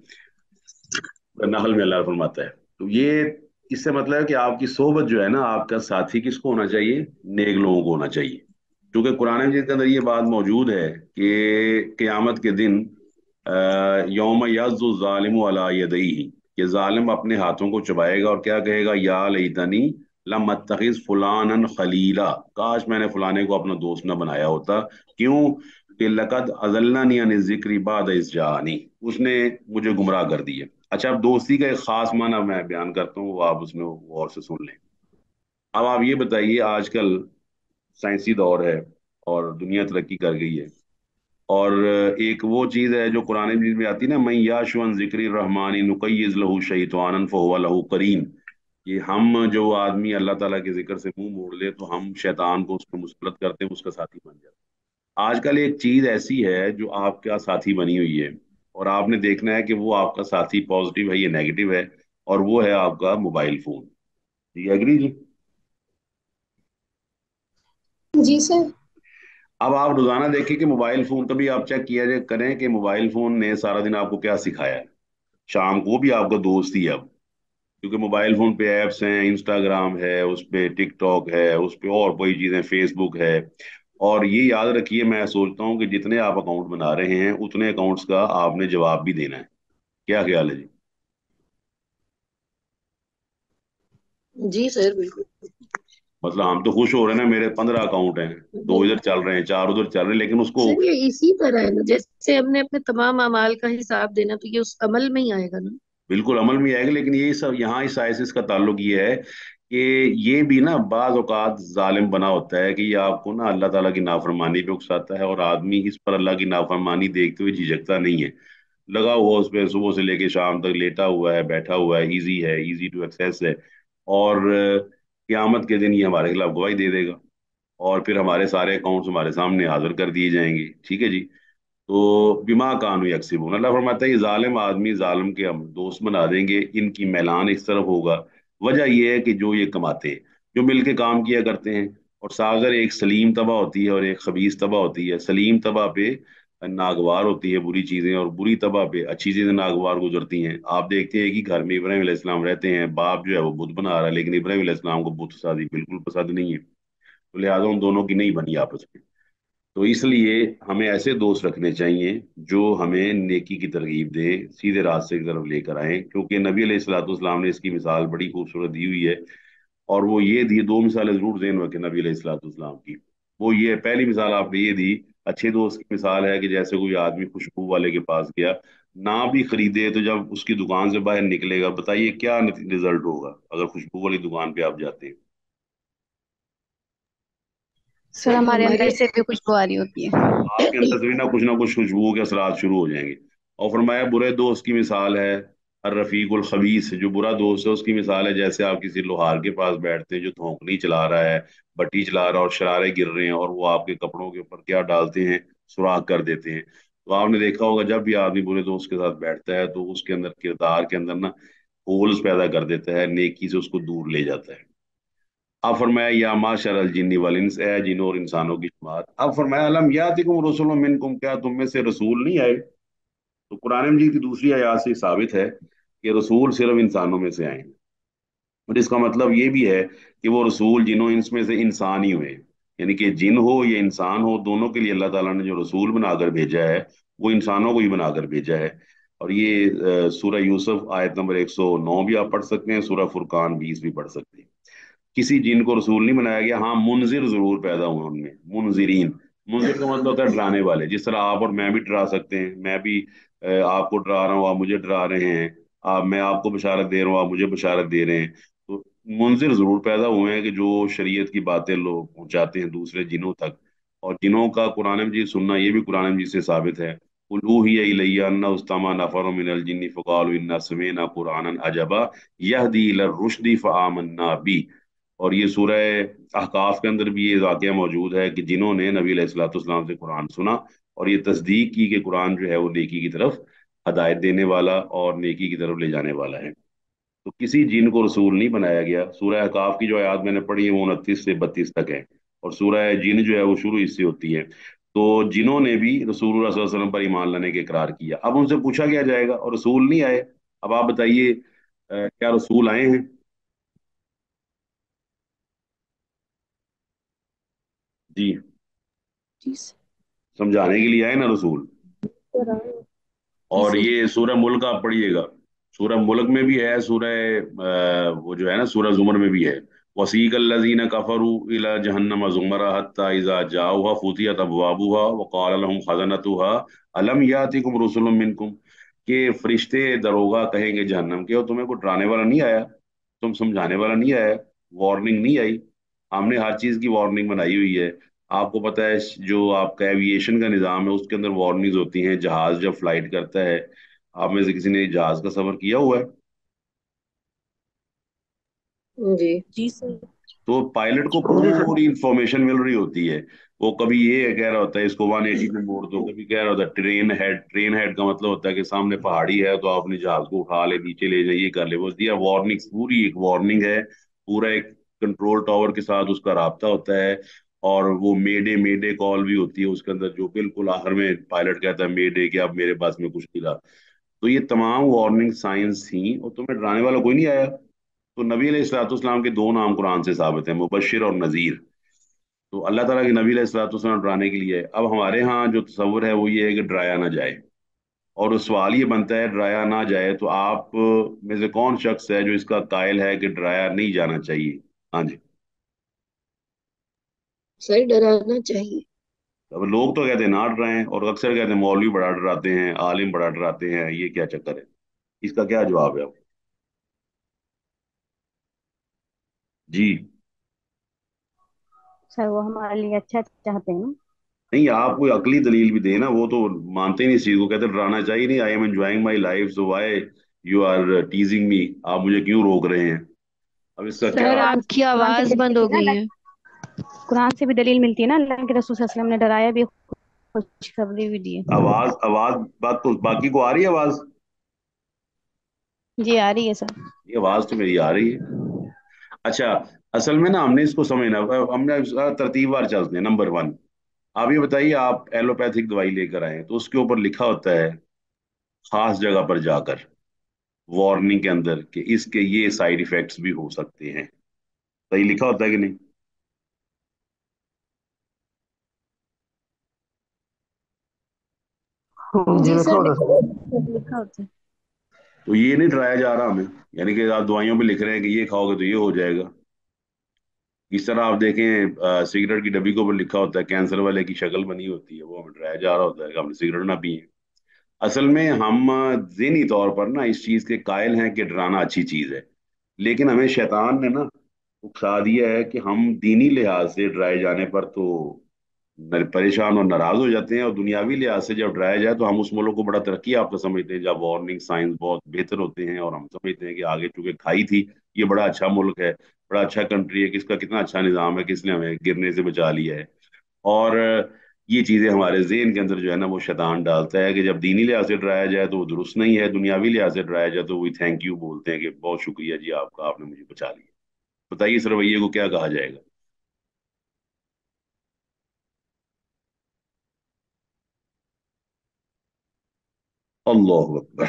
नहल में अल्लाह फरमाता है। तो ये इससे मतलब है कि आपकी सोबत जो है ना, आपका साथी किसको होना चाहिए? नेक लोगों को होना चाहिए। क्योंकि कुरान मजीद के अंदर ये बात मौजूद है कि क़यामत के दिन यौम यज़्ज़ु ज़ालिमु अला यदैहि, कि जालिम अपने हाथों को चबाएगा और क्या कहेगा, या लैतनी लम अत्तखिज़ फुलानन खलीला, काश मैंने फलाने को अपना दोस्त न बनाया होता। क्यों? कि लकद अज़ल्लनी अन ज़िक्री बाद इज़ जानी, उसने मुझे गुमराह कर दिया। अच्छा, अब दोस्ती का एक खास माना मैं बयान करता हूँ, वो आप उसमें गौर से सुन लें। अब आप ये बताइए, आजकल साइंसी दौर है और दुनिया तरक्की कर गई है, और एक वो चीज है जो कुरान मजीद में आती है ना, मैं याशुअन जिक्री रहमानी नुकय्यिज लहू शैतानन फहुवा लहू करीन, कि हम जो आदमी अल्लाह ताला के जिक्र से मुंह मोड़ ले तो हम शैतान को उस पर मुसलत करते हैं, उसका साथी बन जाते हैं। आजकल एक चीज ऐसी है जो आपका साथी बनी हुई है, और आपने देखना है कि वो आपका साथी पॉजिटिव है या नेगेटिव है, और वो है आपका मोबाइल फोन। जी, एग्री जी? जी सर। अब आप रोजाना देखिए कि मोबाइल फोन, कभी आप चेक किया जाए करें कि मोबाइल फोन ने सारा दिन आपको क्या सिखाया है। शाम को भी आपका दोस्त ही है अब, क्योंकि मोबाइल फोन पे ऐप्स हैं, इंस्टाग्राम है, उस पे टिकटॉक है, उस पे और कोई चीजें, फेसबुक है। और ये याद रखिए, मैं सोचता हूँ कि जितने आप अकाउंट बना रहे हैं उतने अकाउंट्स का आपने जवाब भी देना है। क्या ख्याल है जी? जी सर, बिल्कुल। मतलब हम तो खुश हो रहे हैं ना, मेरे 15 अकाउंट हैं, दो इधर चल रहे हैं, चार उधर चल रहे हैं, लेकिन उसको। सर, ये इसी तरह है ना, जैसे हमने अपने तमाम अमाल का हिसाब देना, तो ये उस अमल में ही आएगा ना। बिल्कुल अमल में आएगा, लेकिन ये सब यहाँ इस आयसिस का ताल्लुक ये है कि ये भी ना बाज औकात जालिम बना होता है कि ये आपको ना अल्लाह ताला की नाफरमानी पे उकसाता है, और आदमी इस पर अल्लाह की नाफरमानी देखते हुए झिझकता नहीं है। लगा हुआ उस पर सुबह से लेके शाम तक लेटा हुआ है, बैठा हुआ है, इजी टू एक्सेस है। और क़यामत के दिन ये हमारे खिलाफ गवाही दे देगा, और फिर हमारे सारे अकाउंट्स हमारे सामने हाजिर कर दिए जाएंगे। ठीक है जी। तो बिमा कानू यकसिबून, अल्लाह फरमाता है ये जालिम आदमी, जालिम के हम दोस्त बना देंगे, इनकी मैलान इस तरफ होगा। वजह यह है कि जो ये कमाते हैं, जो मिलके काम किया करते हैं। और सागर एक सलीम तबा होती है और एक खबीस तबा होती है। सलीम तबा पे नागवार होती है बुरी चीजें, और बुरी तबा पे अच्छी चीजें नागवार गुजरती हैं। आप देखते हैं कि घर में इब्राहिम अलैहिस्सलाम रहते हैं, बाप जो है वो बुत बना रहा है, लेकिन इब्राहिम अलैहिस्सलाम को बुत सादी बिल्कुल पसंद नहीं है, तो लिहाजा उन दोनों की नहीं बनी आपस में। तो इसलिए हमें ऐसे दोस्त रखने चाहिए जो हमें नेकी की तरगीब दे, सीधे रास्ते की तरफ लेकर आए, क्योंकि नबी अलैहिस्सलाम ने इसकी मिसाल बड़ी खूबसूरत दी हुई है। और वो ये दी, दो मिसालें जरूर देन रखें नबी अलैहिस्सलाम की। वो ये पहली मिसाल आपने ये दी, अच्छे दोस्त की मिसाल है कि जैसे कोई आदमी खुशबू वाले के पास गया, ना भी खरीदे तो जब उसकी दुकान से बाहर निकलेगा, बताइए क्या रिजल्ट होगा अगर खुशबू वाली दुकान पे आप जाते हैं। सर सर हमारे अंदर हमारे से भी खुशबू आ रही होती है। आपके अंदर से भी ना कुछ खुशबू के असरात शुरू हो जाएंगे। और फरमाया बुरे दोस्त की मिसाल है रफीकुल खबीस, जो बुरा दोस्त है उसकी मिसाल है जैसे आप किसी लोहार के पास बैठते हैं जो धोखनी चला रहा है, भट्टी चला रहा है, और शरारे गिर रहे हैं, और वो आपके कपड़ों के ऊपर क्या डालते हैं, सुराख कर देते हैं। तो आपने देखा होगा जब भी आदमी बुरे दोस्त के साथ बैठता है तो उसके अंदर किरदार के अंदर ना होल्स पैदा कर देता है, नेकी से उसको दूर ले जाता है। अब फरमाया या माशर अल जिन्नी वल इंस, ए जिनों और इंसानों की जमात। अब फरमाया अलम यातिकुम रसूलुम मिनकुम, क्या तुम में से रसूल नहीं आए। तो कुरान मजीद की दूसरी आयत से साबित है कि रसूल सिर्फ इंसानों में से आए। और इसका मतलब ये भी है कि वो रसूल जिनों इंस में से इंसान ही हुए, यानी कि जिन हो या इंसान हो, दोनों के लिए अल्लाह ताला ने जो रसूल बनाकर भेजा है वो इंसानों को ही बनाकर भेजा है। और ये सूरह यूसुफ आयत नंबर 109 भी आप पढ़ सकते हैं, सूरह फुरकान 20 भी पढ़ सकते हैं। किसी जिन को रसूल नहीं बनाया गया, हाँ मुनजिर जरूर पैदा हुए उनमें, मुनजिरीन। मुनजिर का मतलब होता है डराने वाले, जिस तरह आप और मैं भी डरा सकते हैं। मैं भी आपको डरा रहा हूँ, आप मुझे डरा रहे हैं। मैं आपको बशारत दे रहा हूँ, आप मुझे बशारत दे रहे हैं। तो मुनजिर जरूर पैदा हुए हैं कि जो शरीयत की बातें लोग पहुंचाते हैं दूसरे जिनों तक। और जिनों का कुरान मजीद सुनना, ये भी कुरान मजीद से साबित है। उलूहिया इलैया अन्ना उस्तमा नफर मिनल जिन्नि फकालू इन्ना समीना कुरानन अजबा यहदी इलर रुश्दी फआमन्ना बी। और ये सूरह अहकाफ के अंदर भी ये वाकया मौजूद है कि जिन्होंने नबी अलैहिस्सलाम से कुरान सुना और ये तस्दीक की कि कुरान जो है वो नेकी की तरफ हदायत देने वाला और नेकी की तरफ ले जाने वाला है। तो किसी जिन को रसूल नहीं बनाया गया। सूरह अहकाफ की जो आयत मैंने पढ़ी है वो 29 से 32 तक है, और सूरह जिन जो है वो शुरू इससे होती है। तो जिन्होंने भी रसूलुल्लाह सल्लल्लाहु अलैहि वसल्लम पर ईमान लाने के इकरार किया, अब उनसे पूछा क्या जाएगा, और रसूल नहीं आए। अब आप बताइए क्या रसूल आए हैं? जी, जी सर। समझाने के लिए आए ना रसूल। जी और सर। ये सूरह मुल्क आप पढ़िएगा, सूरह मुल्क में भी है, सूरह वो जो है ना सूरह जुमर में भी है। वसीक अल्लज़ीना कफरू इला जहन्नम ज़ुमरा हत्ता इज़ा जाऊहा फुतिहत अबवाबुहा व क़ाल लहुम खज़नतुहा अलम यातिकुम रुसुलुम मिनकुम, के फरिश्ते दरोगा कहेंगे जहन्नम के, और तुम्हें कोई डराने वाला नहीं आया, तुम समझाने वाला नहीं आया, वार्निंग नहीं आई। हमने हर चीज की वार्निंग बनाई हुई है। आपको पता है जो आपका एविएशन का निज़ाम है उसके अंदर वार्निंग्स होती हैं, जहाज जब फ्लाइट करता है। आप में से किसी ने जहाज का सफर किया हुआ है? जी जी सर। तो पायलट को पूरी इंफॉर्मेशन मिल रही होती है। वो कभी ये कह रहा होता है इसको 180 पे मोड़ दो, कभी कह रहा होता है ट्रेन हेड। ट्रेन हेड का मतलब होता है कि सामने पहाड़ी है तो आप अपने जहाज को उठा ले, नीचे ले जाइए, कर ले, बस दिया वार्निंग, पूरी एक वार्निंग है। पूरा एक कंट्रोल टावर के साथ उसका राब्ता होता है। और वो मेडे मेडे कॉल भी होती है उसके अंदर, जो बिल्कुल आखिर में पायलट कहता है मेडे कि अब मेरे पास में कुछ नहीं रहा। तो ये तमाम वार्निंग साइंस थी, और तुम्हें डराने वाला कोई नहीं आया। तो नबी अलैहिस्सलाम के दो नाम कुरान से साबित है, मुबशिर और नजीर। तो अल्लाह ताला के नबी अलैहिस्सलाम डराने के लिए है। अब हमारे यहाँ जो तस्वुर है वो ये है कि डराया ना जाए। और सवाल ये बनता है डराया ना जाए तो आप में से कौन शख्स है जो इसका कायल है कि डराया नहीं जाना चाहिए? हाँ जी। सर डराना चाहिए। अब लोग तो कहते हैं ना डराएं, और अक्सर कहते हैं मौलवी बड़ा डराते हैं, आलिम बड़ा डराते हैं, ये क्या चक्कर है? इसका क्या जवाब है? जी। सर वो हमारे लिए अच्छा चाहते हैं ना। नहीं, आप कोई अकली दलील भी देना, वो तो मानते ही नहीं इस चीज को, कहते डराना चाहिए नहीं, I am enjoying my life so why you are teasing me, आप मुझे क्यों रोक रहे हैं? अब इसका क्या? सर कुरान आपकी कुरान से आवाज दलील बंद हो मिलती है गई ना, है। कुरान से भी दलील मिलती है ना, अल्लाह के रसूल सल्लल्लाहु अलैहि वसल्लम ने डराया भी, खुशखबरी भी दी है। आवाज बात तो बाकी को आ रही है आवाज? जी आ रही है सर। ये आवाज तो मेरी आ रही है। अच्छा, असल में ना हमने इसको समझना, हमने तरतीबवार चलते हैं। नंबर वन, आप ये बताइए, आप एलोपैथिक दवाई लेकर आए तो उसके ऊपर लिखा होता है खास जगह पर जाकर, वार्निंग के अंदर, कि इसके ये साइड इफेक्ट्स भी हो सकते हैं। सही लिखा होता है कि नहीं? जी लिखा सर होता है। लिखा होता है। तो ये नहीं डराया जा रहा हमें, यानी कि आप दवाइयों पे लिख रहे हैं कि ये खाओगे तो ये हो जाएगा। इस तरह आप देखें, सिगरेट की डब्बी के ऊपर लिखा होता है, कैंसर वाले की शक्ल बनी होती है, वो हमें डराया जा रहा होता है कि हमने सिगरेट ना पिए। असल में हम ज़हनी तौर पर ना इस चीज़ के कायल हैं कि डराना अच्छी चीज़ है, लेकिन हमें शैतान ने ना उकसा दिया है कि हम दीनी लिहाज से डराए जाने पर तो परेशान और नाराज हो जाते हैं, और दुनियावी लिहाज से जब डराया जाए तो हम उस मुल्क को बड़ा तरक्की याफ्ता समझते हैं, जब वार्निंग साइंस बहुत बेहतर होते हैं, और हम समझते हैं कि आगे चूंकि खाई थी, ये बड़ा अच्छा मुल्क है, बड़ा अच्छा कंट्री है, किसका कितना अच्छा निज़ाम है, किसने हमें गिरने से बचा लिया है। और ये चीजें हमारे जेहन के अंदर जो है ना वो शैतान डालता है कि जब दीनी लिहाज से डराया जाए तो वो दुरुस्त नहीं है, दुनियावी लिहाज से डराया जाए तो वही थैंक यू बोलते हैं कि बहुत शुक्रिया जी आपका, आपने मुझे बचा लिया। बताइए इस रवैये को क्या कहा जाएगा? अल्लाह अकबर।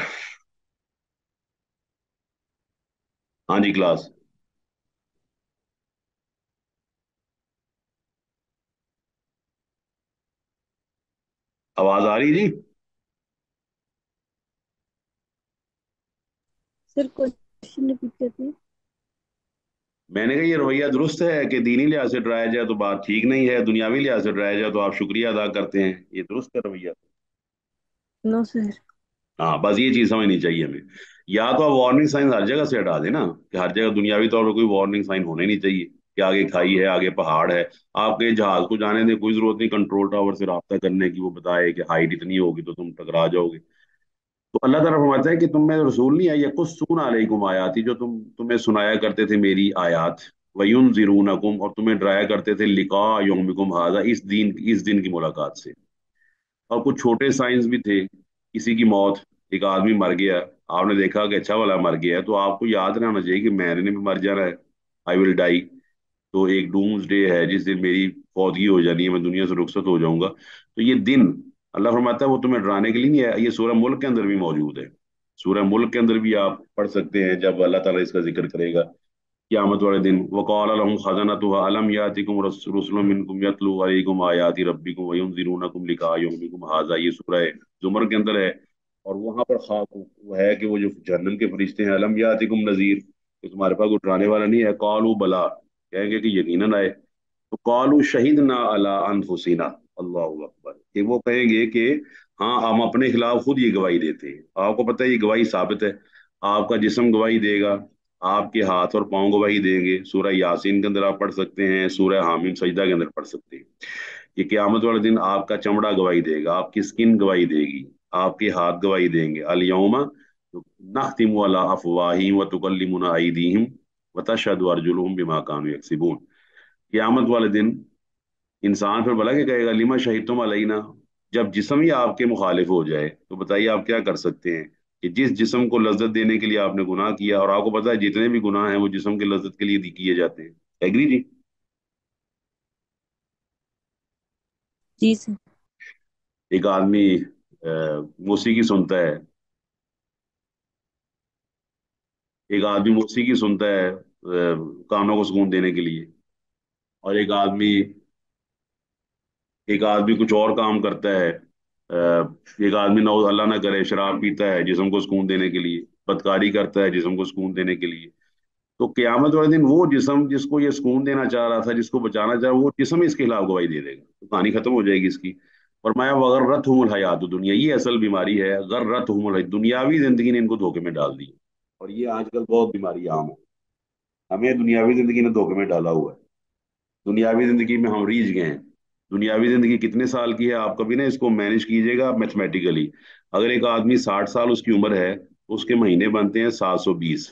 हाँ जी क्लास। आवाज आ रही है जी? सर क्वेश्चन रिपीट करते हैं। मैंने कहा ये रवैया दुरुस्त है कि दीनी लिहाज से डराया जाए तो बात ठीक नहीं है, दुनियावी लिहाज से डराया जाए तो आप शुक्रिया अदा करते हैं, ये दुरुस्त है रवैया? No sir. हाँ, बस ये चीज समझनी चाहिए हमें। या तो आप वार्निंग साइन हर जगह से हटा देना, कि हर जगह दुनियावी तौर पर कोई वार्निंग साइन होने नहीं चाहिए कि आगे खाई है, आगे पहाड़ है। आपके जहाज को जाने दें, कोई जरूरत नहीं कंट्रोल टावर से रब्ता करने की, वो बताए कि हाइट इतनी होगी तो तुम टकरा जाओगे। तो अल्लाह ताला फरमाता है कि तुम में रसूल नहीं आई यकुस्सून अलैकुम आयाती, जो तुम्हें सुनाया करते थे मेरी आयात, वयुनजिरूनकुम, और तुम्हें डराया करते थे लिका यौमिकुम हाजा, इस दिन की मुलाकात से। और कुछ छोटे साइंस भी थे, किसी की मौत, एक आदमी मर गया, आपने देखा कि अच्छा वाला मर गया है, तो आपको याद रहना चाहिए कि मैंने भी मर जाना है, आई विल डाई। तो एक डूम्स डे है जिस दिन मेरी फौतगी हो जानी है, मैं दुनिया से रुखसत हो जाऊंगा, तो ये दिन अल्लाह फरमाता है वो तुम्हें डराने के लिए नहीं है। ये सूरह मुल्क के अंदर भी मौजूद है, सूरह मुल्क के अंदर भी आप पढ़ सकते हैं, जब अल्लाह ताला इसका जिक्र करेगा क़यामत वाले दिन। वक़ाल लहुम खज़नतुहा अलम यातिकुम रुसुलुम मिनकुम यतलू अलैकुम आयाति रब्बिकुम व युनज़िरूनकुम लिक़ा यौमिकुम हाज़ा, ये सूरह जुमर के अंदर है। और वहां पर खास वो है कि वो जो जहन्नम के फरिश्ते हैं, अलम यातिकुम नज़ीर, कि तुम्हारे पास कोई डराने वाला नहीं है? कालू बला, कहेंगे कि यकीनन आए। तो कालू शहीदना अला अनफुसिना, अल्लाह अकबर, कि वो कहेंगे कि हाँ हम अपने खिलाफ खुद ये गवाही देते हैं। आपको पता है ये गवाही साबित है, आपका जिस्म गवाही देगा, आपके हाथ और पांव गवाही देंगे, सूरह यासीन के अंदर आप पढ़ सकते हैं, सूरह हामीम सजदा के अंदर पढ़ सकते हैं। ये क्यामत वाले दिन आपका चमड़ा गवाही देगा, आपकी स्किन गवाही देगी, आपके हाथ गवाही देंगे। अल यौमा नख्तिमु अला अफवाहिहिम व तुकल्लिमुना अयदीहिम व तशहदु अर्जुलुहुम बिमा कानू यक्सिबून। क्यामत वाले दिन इंसान फिर भला क्या कहेगा, लिमा शहीदतुम अलैना, जब जिस्म ही आपके मुखालिफ हो जाए तो बताइए आप क्या कर सकते हैं? कि जिस जिस्म को लज्जत देने के लिए आपने गुनाह किया, और आपको पता है जितने भी गुनाह हैं वो जिस्म की लज्जत के लिए किए जाते हैं। एग्री जी? जी सर। एक आदमी मौसीकी सुनता है, एक आदमी मौसीकी सुनता है कानों को सुकून देने के लिए, और एक आदमी कुछ और काम करता है। एक आदमी ना, अल्लाह ना करे, शराब पीता है जिस्म को सुकून देने के लिए, बदकारी करता है जिस्म को सुकून देने के लिए। तो क्यामत वाले दिन वो जिस्म जिसको ये सुकून देना चाह रहा था, जिसको बचाना चाह रहा, वो जिस्म ही इसके खिलाफ गवाही दे देगा, तो कहानी खत्म हो जाएगी इसकी। और मैं वगर्रत हुमुल हयात दुनिया, ये असल बीमारी है, गर्रत हुमुल, दुनियावी जिंदगी ने इनको धोखे में डाल दी। और ये आजकल बहुत बीमारी आम है। हमें दुनियावी जिंदगी ने धोखे में डाला हुआ है। दुनियावी जिंदगी में हम रीझ गए हैं। दुनियावी जिंदगी कितने साल की है, आप कभी ना इसको मैनेज कीजिएगा मैथमेटिकली। अगर एक आदमी 60 साल उसकी उम्र है तो उसके महीने बनते हैं 720।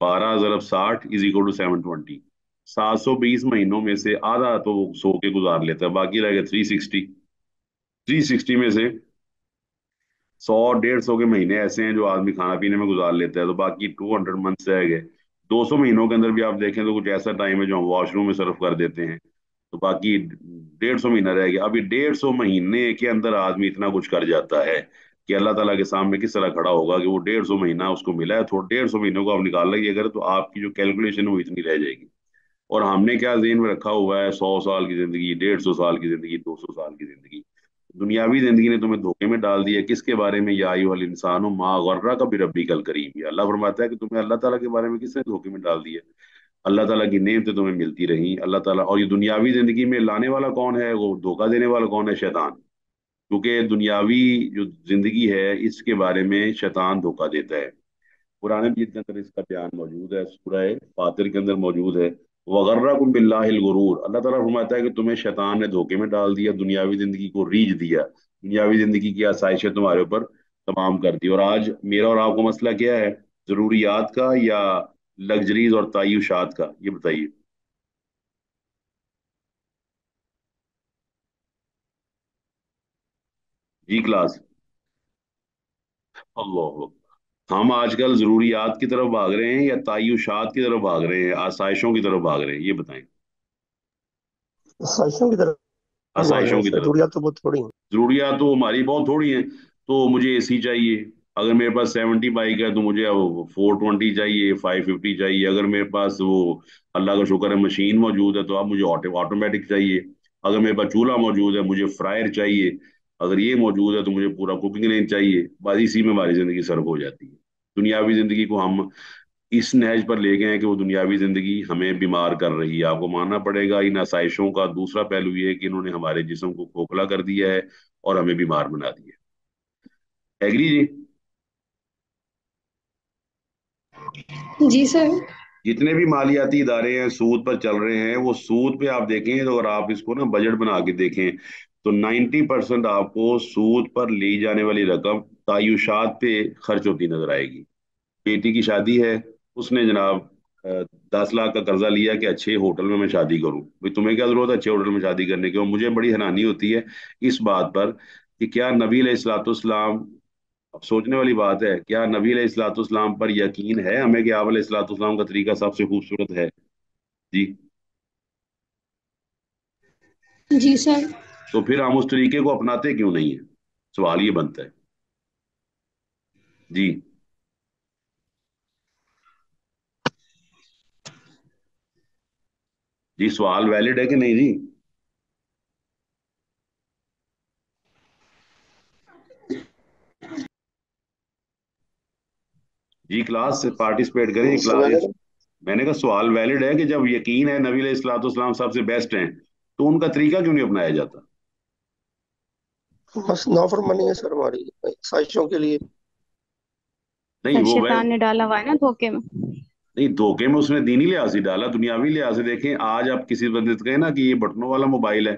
12 × 60 = 720। 720 महीनों में से आधा तो वो सो के गुजार लेता है, बाकी रह गया 360। 360 में से 100 150 के महीने ऐसे हैं जो आदमी खाना पीने में गुजार लेता है, तो बाकी 200 मंथ्स रह गए। 200 महीनों के अंदर भी आप देखें तो कुछ ऐसा टाइम है जो हम वॉशरूम में सर्व कर देते हैं, तो बाकी 150 महीना रह गया। अभी 150 महीने के अंदर आदमी इतना कुछ कर जाता है कि अल्लाह ताला के सामने किस तरह खड़ा होगा कि वो 150 महीना उसको मिला है, तो 150 महीनों को आप निकाल लेंगे अगर, तो आपकी जो कैलकुलेशन है वो इतनी रह जाएगी। और हमने क्या ज़हन में रखा हुआ है, 100 साल की जिंदगी, 150 साल की जिंदगी, 200 साल की जिंदगी। दुनियावी जिंदगी ने तुम्हें धोखे में डाल दिया। किसके बारे में? या अय्युहल इंसानो मा गर्रा का बिरब्बी कल करीम। ये अल्लाह फरमाता है कि तुम्हें अल्लाह ताला के बारे में किसने धोखे में डाल दिया। अल्लाह ताला की नेमतें तुम्हें मिलती रही, अल्लाह ताला। और ये दुनियावी जिंदगी में लाने वाला कौन है, वो धोखा देने वाला कौन है? शैतान। क्योंकि दुनियावी जो जिंदगी है इसके बारे में शैतान धोखा देता है। कुरान मजीद के अंदर इसका बयान मौजूद है, सूरह फातिर के अंदर मौजूद है। वगर्रकुम बिल्लाहिल गुरूर, अल्लाह ताला फरमाता है कि तुम्हें शैतान ने धोखे में डाल दिया, दुनियावी जिंदगी को रीझ दिया, दुनियावी जिंदगी की आसाइशें तुम्हारे ऊपर तमाम कर दी। और आज मेरा और आपका मसला क्या है, जरूरियात का या लग्जरीज और तायुशात का, ये बताइए। जी क्लास। अल्लाह। हम आजकल जरूरियात की तरफ भाग रहे हैं या तायुशात की तरफ भाग रहे हैं, आसाइशों की तरफ भाग रहे हैं, ये बताएं। ख्वाहिशों की तरफ भाग रहे आसाइशों हैं की सर, तरफ। जरूरियात तो बहुत थोड़ी हैं। जरूरियात तो हमारी बहुत थोड़ी हैं। तो मुझे एसी चाहिए, अगर मेरे पास 70 बाइक है तो मुझे 420 चाहिए, 550 चाहिए। अगर मेरे पास वो, अल्लाह का शुक्र है, मशीन मौजूद है तो अब मुझे ऑटोमेटिक चाहिए। अगर मेरे पास चूल्हा मौजूद है मुझे फ्रायर चाहिए। अगर ये मौजूद है तो मुझे पूरा कुकिंग रेंज चाहिए। बस इसी में हमारी जिंदगी सर्व हो जाती है। दुनियावी जिंदगी को हम इस नहज पर ले गए हैं कि वो दुनियावी जिंदगी हमें बीमार कर रही है। आपको मानना पड़ेगा इन आसाइशों का दूसरा पहलू ये है कि इन्होंने हमारे जिस्म को खोखला कर दिया है और हमें बीमार बना दिया है। एग्री जी? जी सर। जितने भी मालियाती इदारे हैं सूद पर चल रहे हैं, वो सूद पे आप देखें तो, अगर आप इसको ना बजट बना के देखें तो 90% आपको सूद पर ली जाने वाली रकम तायुशात पे खर्च होती नजर आएगी। बेटी की शादी है, उसने जनाब 10 लाख का कर्जा लिया कि अच्छे होटल में मैं शादी करूं। भाई तुम्हें क्या जरूरत है अच्छे होटल में शादी करने की? और मुझे बड़ी हैरानी होती है इस बात पर कि क्या नबी अलैहिस्सलाम, अब सोचने वाली बात है, क्या नबी अलैहिस्सलाम पर यकीन है हमें कि आप अलैहिस्सलाम का तरीका सबसे खूबसूरत है? जी। जी सर। तो फिर हम उस तरीके को अपनाते क्यों नहीं है? सवाल ये बनता है। जी। जी सवाल वैलिड है कि नहीं जी? जी क्लास से पार्टिसिपेट करें क्लास। मैंने कहा सवाल वैलिड है कि जब यकीन है नबी अलैहिस्सलाम सबसे बेस्ट हैं, तो उनका तरीका क्यों नहीं अपनाया जाता? बस नाफरमानी है सर हमारी ख्वाहिशों के लिए। नहीं वो वै शैतान ने डाला हुआ है ना धोखे में। नहीं, धोखे में उसने दीनी लिहाज से डाला, दुनियावी लिहाज से देखें। आज आप किसी बंदे से कहें ना कि ये बटनों वाला मोबाइल है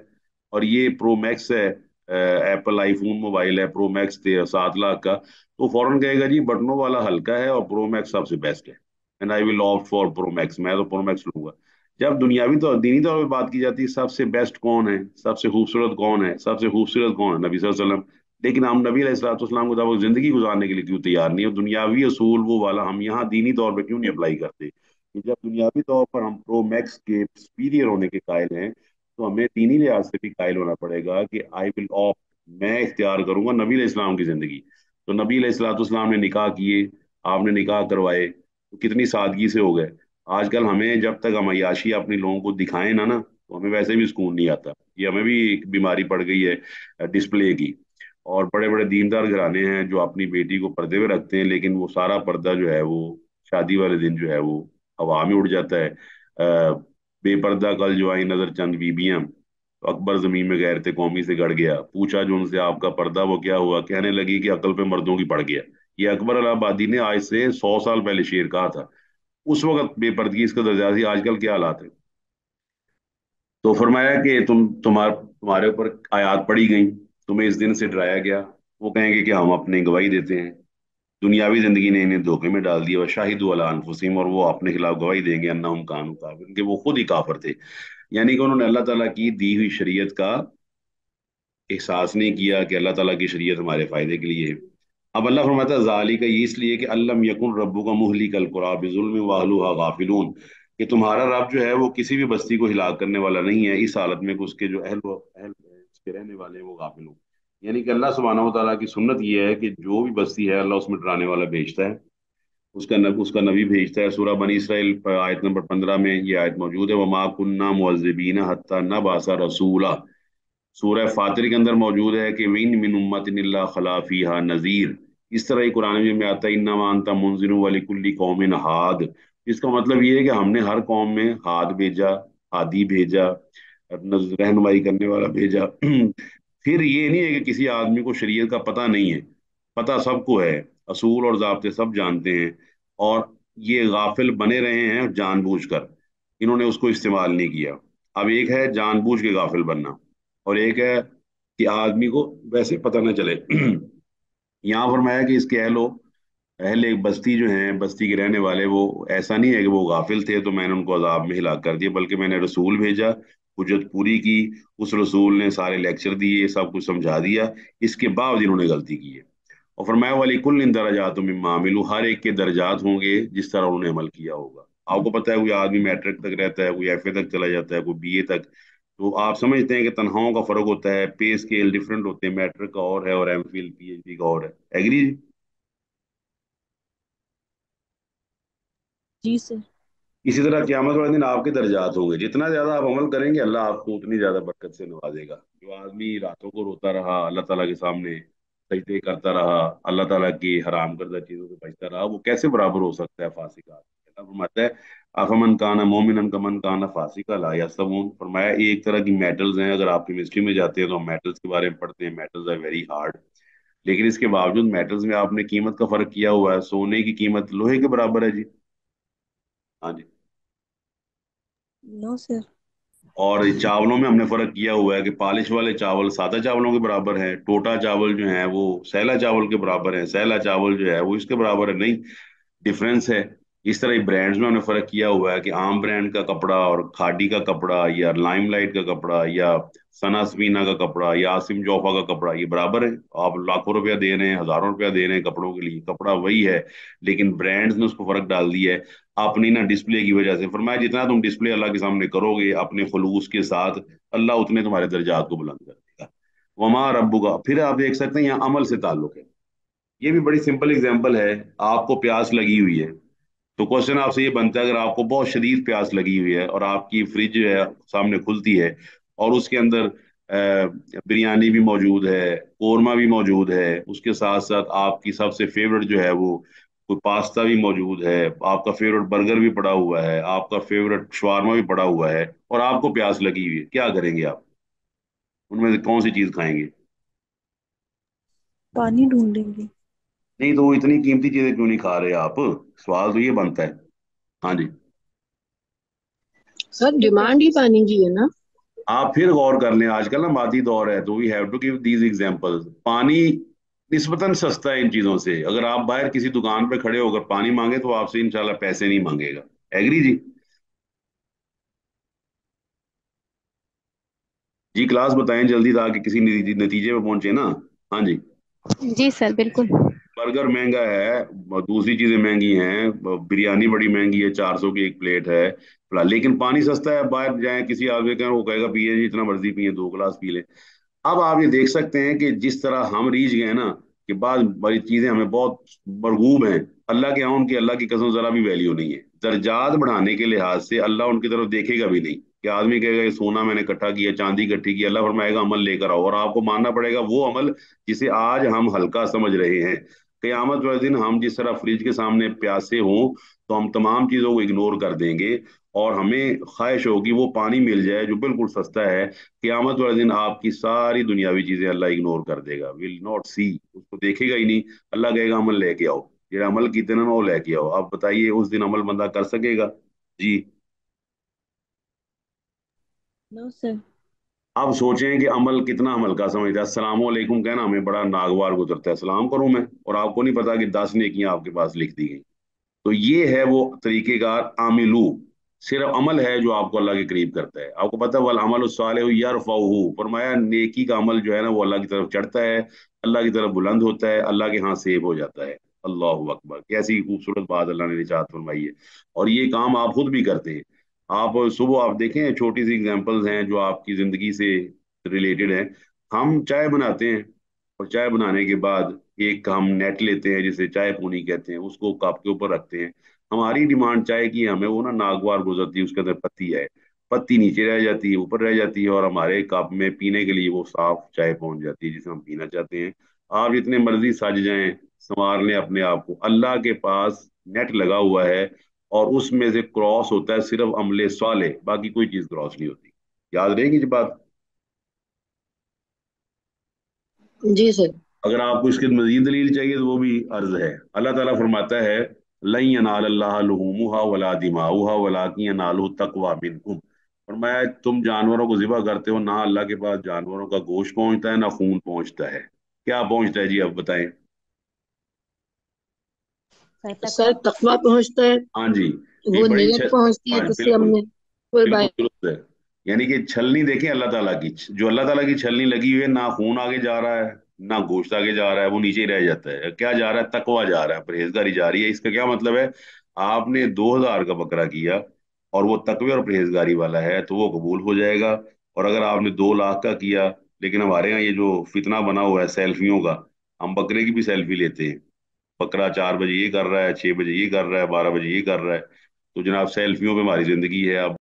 और ये प्रो मैक्स है, एप्पल आईफोन मोबाइल है प्रो मैक्स 7 लाख का, तो फौरन कहेगा जी बटनों वाला हल्का है और प्रो मैक्स सबसे बेस्ट है, and I will opt for pro max, मैं तो प्रो मैक्स लूंगा। जब दुनियावी तो दीनी तौर पर बात की जाती है, सबसे बेस्ट कौन है, सबसे खूबसूरत कौन है, सबसे खूबसूरत कौन है? नबी सल्लल्लाहु अलैहि वसल्लम। लेकिन हम नबी अलैहिस्सलाम को जब जिंदगी गुजारने के लिए क्यों तैयार नहीं है? दुनियावी असूल वो वाला हम यहाँ दीनी तौर पे क्यों नहीं अप्लाई करते? कि जब दुनियावी तौर पर हम प्रो मैक्स के सुपीरियर होने के कायल हैं, तो हमें दीनी लिहाज से भी कायल होना पड़ेगा कि आई विल ऑप्ट, मैं इख्तियार करूंगा नबी इस्लाम की जिंदगी। तो नबी इस्लाम ने निकाह किए, आपने निकाह करवाए, तो कितनी सादगी से हो गए। आजकल हमें जब तक हम अय्याशी अपने लोगों को दिखाएं ना तो हमें वैसे भी सुकून नहीं आता। ये हमें भी एक बीमारी पड़ गई है डिस्प्ले की। और बड़े बड़े दीनदार घराने हैं जो अपनी बेटी को पर्दे में रखते हैं, लेकिन वो सारा पर्दा जो है वो शादी वाले दिन जो है वो हवा में उड़ जाता है। बेपर्दा कल जो आई नजर चंद बीबियां, तो अकबर जमीन में गैरते कौमी से गड़ गया। पूछा जो उनसे आपका पर्दा वो क्या हुआ, कहने लगी कि अकल पे मर्दों की पड़ गया। ये अकबर अलाहाबादी ने आज से 100 साल पहले शेर कहा था। उस वक्त बेपर्दगी इसका दर्जा थी, आजकल क्या हालात है। तो फरमाया कि तुम्हारे ऊपर आयत पड़ी गई, तुम्हें इस दिन से डराया गया। वो कहेंगे कि हम अपनी गवाही देते हैं, दुनियावी जिंदगी ने इन्हें धोखे में डाल दिया, शाहिदु अला अनफुसिहिम, और वो अपने खिलाफ गवाही देंगे अन्नहुम कानू काफिर, कि वो खुद ही काफिर थे। यानी कि उन्होंने अल्लाह ताला की दी हुई शरीयत का एहसास नहीं किया कि अल्लाह ताला की शरीयत हमारे फायदे के लिए है। अब अल्लाह फरमाता है ज़ालिका, ये इसलिए कि अल्लम यकुन रब्बुका मुहलिकल कुरा बिजुल्मिन व अहलुहा गाफिलून, कि तुम्हारा रब जो है वो किसी भी बस्ती को हिलाक करने वाला नहीं है इस हालत में कि उसके जो अहल उसके रहने वाले हैं वो गाफिल हों। यानी कि अल्लाह सुब्हानहू व तआला की सुन्नत ये है कि जो भी बस्ती है अल्लाह उसमें डराने वाला भेजता है, उसका नबी भेजता है। सूरह बनी इसराइल पर आयत नंबर 15 में ये आयत मौजूद है, वमा कुन्ना मुअज्जिबीना हत्ता नबअसा रसूला। सूरह फातिर के अंदर मौजूद है कि विन मिन उम्मतिन इल्ला खला फीहा नज़ीर। इस तरह ही कुरान में आता है, इन्नमा अंता मुनज़िरु व लिकुल्लि कौमिन हाद। इसका मतलब ये है कि हमने हर कौम में हाद भेजा, हादी भेजा, रहनुमाई करने वाला भेजा। फिर ये नहीं है कि किसी आदमी को शरीयत का पता नहीं है, पता सबको है, असूल और ज़ाब्ते सब जानते हैं, और ये गाफिल बने रहे हैं जानबूझकर, इन्होंने उसको इस्तेमाल नहीं किया। अब एक है जानबूझ के गाफिल बनना, और एक है कि आदमी को वैसे पता ना चले। यहाँ फरमाया कि इसके अहले बस्ती जो हैं, बस्ती के रहने वाले, वो ऐसा नहीं है कि वो गाफिल थे तो मैंने उनको अजाब में हिलाक कर दिया, बल्कि मैंने रसूल भेजा, हुज्जत पूरी की, उस रसूल ने सारे लेक्चर दिए, सब कुछ समझा दिया, इसके बावजूद इन्होंने गलती की है। और फरमाया वाली कुल दर्जात मिम्मा अमिलू, हर एक के दर्जात होंगे जिस तरह उन्होंने अमल किया होगा। आपको पता है कोई आदमी मैट्रिक तक रहता है, कोई एफए तक चला जाता है, कोई बीए तक, तो आप समझते हैं कि तनख्वाहों का फर्क होता है, पे स्केल डिफरेंट होते हैं, मैट्रिक का और है और एमफिल पीएचडी का और है। एग्री? जी सर। इसी तरह क़यामत वाले दिन आपके दर्जात होंगे, जितना ज्यादा आप अमल करेंगे अल्लाह आपको उतनी ज्यादा बरकत से नवाजेगा। जो आदमी रातों को रोता रहा, अल्लाह ताला के सामने सजदे करता रहा, अल्लाह ताला की हराम करदा चीजों से बचता रहा, वो कैसे बराबर हो सकता है फासिक आदमी? अल्लाह फरमाता है अफमन काना मोमिनन कमन काना फासिका ला यस्तवून। फरमाया एक तरह की मेटल्स हैं, अगर आप केमिस्ट्री में जाते हैं तो हम मेटल्स के बारे में पढ़ते हैं, मेटल्स आर वेरी हार्ड, लेकिन इसके बावजूद मेटल्स में आपने कीमत का फर्क किया हुआ है, सोने की कीमत लोहे के बराबर है जी। हाँ जी। No sir. और चावलों में हमने फर्क किया हुआ है कि पॉलिश वाले चावल सादा चावलों के बराबर हैं, टोटा चावल जो है वो सैला चावल के बराबर है, सैला चावल जो है वो इसके बराबर है नहीं, डिफरेंस है। इस तरह ही ब्रांड्स में हमने फर्क किया हुआ है कि आम ब्रांड का कपड़ा और खादी का कपड़ा, या लाइमलाइट का कपड़ा, या सना स्पीना का कपड़ा, या आसिम जोफा का कपड़ा, ये बराबर है। आप लाखों रुपया दे रहे हैं, हजारों रुपया दे रहे हैं कपड़ों के लिए, कपड़ा वही है, लेकिन ब्रांड्स ने उसको फर्क डाल दिया है अपनी ना डिस्प्ले की वजह से। फरमाया जितना तुम डिस्प्ले अल्लाह के सामने करोगे अपने खुलूस के साथ, अल्लाह उतने तुम्हारे दर्जात को बुलंद कर देगा। वमा रब्बुका, फिर आप देख सकते हैं यहाँ अमल से ताल्लुक है। ये भी बड़ी सिंपल एग्जांपल है। आपको प्यास लगी हुई है, तो क्वेश्चन आपसे ये बनता है, अगर आपको बहुत शदीद प्यास लगी हुई है और आपकी फ्रिज जो है सामने खुलती है और उसके अंदर बिरयानी भी मौजूद है, कोरमा भी मौजूद है, उसके साथ साथ आपकी सबसे फेवरेट जो है वो कोई पास्ता भी मौजूद है, आपका फेवरेट बर्गर भी पड़ा हुआ है, आपका फेवरेट शवारमा भी पड़ा हुआ है, और आपको प्यास लगी हुई है, क्या करेंगे आप? उनमें से कौन सी चीज खाएंगे? पानी ढूंढेंगे। नहीं तो वो इतनी कीमती चीजें क्यों नहीं खा रहे आप? सवाल तो ये बनता है। हाँ जी। सर डिमांड ही पानी की है ना। आप फिर गौर कर लें, आजकल ना मादी दौर है, तो we have to give these examples. पानी निस्बतन सस्ता है इन चीजों से। अगर आप बाहर किसी दुकान पे खड़े होकर पानी मांगे तो आपसे इंशाल्लाह पैसे नहीं मांगेगा। एग्री जी? जी क्लास बताएं जल्दी ताकि किसी नतीजे पे पहुंचे ना। हाँ जी। जी सर बिल्कुल। बर्गर महंगा है, दूसरी चीजें महंगी हैं, बिरयानी बड़ी महंगी है, 400 की एक प्लेट है, लेकिन पानी सस्ता है। बाहर जाए किसी आदमी का, वो कहेगा पिए जी, इतना मर्जी पिए, 2 गिलास पी ले। अब आप ये देख सकते हैं कि जिस तरह हम रीझ गए ना, कि बाद बड़ी चीजें हमें बहुत मरगूब हैं, अल्लाह के यहाँ उनकी अल्लाह की कसम जरा भी वैल्यू नहीं है। दर्जात बढ़ाने के लिहाज से अल्लाह उनकी तरफ देखेगा भी नहीं, कि आदमी कहेगा ये सोना मैंने इकट्ठा किया, चांदी इकट्ठी की, अल्लाह फरमाएगा अमल लेकर आओ, और आपको मानना पड़ेगा वो अमल जिसे आज हम हल्का समझ रहे हैं। कयामत वाले दिन हम जिस तरह फ्रिज के सामने प्यासे हों तो हम तमाम चीजों को इग्नोर कर देंगे, और हमें ख्वाहिश होगी वो पानी मिल जाए जो बिल्कुल सस्ता है। क़यामत वाले दिन आपकी सारी दुनियावी चीजें अल्लाह इग्नोर कर देगा, विल नॉट सी, उसको देखेगा ही नहीं। अल्लाह कहेगा अमल लेके आओ। ਜਿਹੜਾ ਅਮਲ ਕੀਤੇ ਨੇ ਨਾ ਉਹ ਲੈ ਕੇ आओ। आप बताइए उस दिन अमल बंदा कर सकेगा? जी। No sir. आप सोचें कि अमल कितना हम हल्का समझते हैं। अस्सलाम वालेकुम कहना हमें बड़ा नागवार गुजरता है, सलाम करूं मैं, और आपको नहीं पता कि 10 नेकियां आपके पास लिख दी गई। तो ये है वो तरीकेकार आमिलू, सिर्फ अमल है जो आपको अल्लाह के करीब करता है। आपको पता है वल अमल सालिहु यरफअहु, फरमाया नेकी का अमल जो है ना वो अल्लाह की तरफ चढ़ता है, अल्लाह की तरफ बुलंद होता है, अल्लाह के यहाँ सेव हो जाता है। अल्लाह अकबर, कैसी खूबसूरत बात अल्लाह ने निजात फरमाई है। और ये काम आप खुद भी करते हैं। आप सुबह आप देखें, छोटी सी एग्जांपल्स हैं जो आपकी जिंदगी से रिलेटेड है। हम चाय बनाते हैं और चाय बनाने के बाद एक हम नेट लेते हैं जिसे चाय पूनी कहते हैं, उसको कप के ऊपर रखते हैं। हमारी डिमांड चाय की है, हमें वो ना नागवार गुजरती है, उसके अंदर पत्ती है, पत्ती नीचे रह जाती है, ऊपर रह जाती है, और हमारे कप में पीने के लिए वो साफ चाय पहुंच जाती है जिसे हम पीना चाहते हैं। आप जितने मर्जी सज जाएं, संवार लें अपने आप को, अल्लाह के पास नेट लगा हुआ है और उसमें से क्रॉस होता है सिर्फ अमले साले, बाकी कोई चीज क्रॉस नहीं होती। याद रहेगी जी बात? जी सर। अगर आपको इसकी मजीद दलील चाहिए तो वो भी अर्ज है। अल्लाह ताला फरमाता है लन यनाल अल्लाह लुहूमुहा वला दिमाउहा वलाकिन यनालुहु तक़वा मिनकुम। फरमाया तुम जानवरों को ज़िबा करते हो, ना अल्लाह के पास जानवरों का गोश्त पहुंचता है ना खून पहुंचता है। क्या पहुंचता है जी, अब बताएं। सर तकवा पहुंचता है, हाँ जी, वो एक बड़ी नियत पहुंचती है हाँ जिससे बिल्कुल, हमने कोई बिल्कुल बात। दुरुस्त है। यानी कि छलनी देखें अल्लाह ताला की, जो अल्लाह ताला की छलनी लगी हुई है, ना खून आगे जा रहा है ना गोश्त आगे जा रहा है, वो नीचे ही रह जाता है। क्या जा रहा है? तकवा जा रहा है, परहेजगारी जा रही है। इसका क्या मतलब है? आपने 2000 का बकरा किया और वो तकवे और परहेजगारी वाला है तो वो कबूल हो जाएगा। और अगर आपने 2 लाख का किया, लेकिन हमारे यहाँ ये जो फितना बना हुआ है सेल्फियों का, हम बकरे की भी सेल्फी लेते हैं। बकरा 4 बजे ये कर रहा है, 6 बजे ये कर रहा है, 12 बजे ये कर रहा है। तो जनाब सेल्फियों पे हमारी जिंदगी है। अब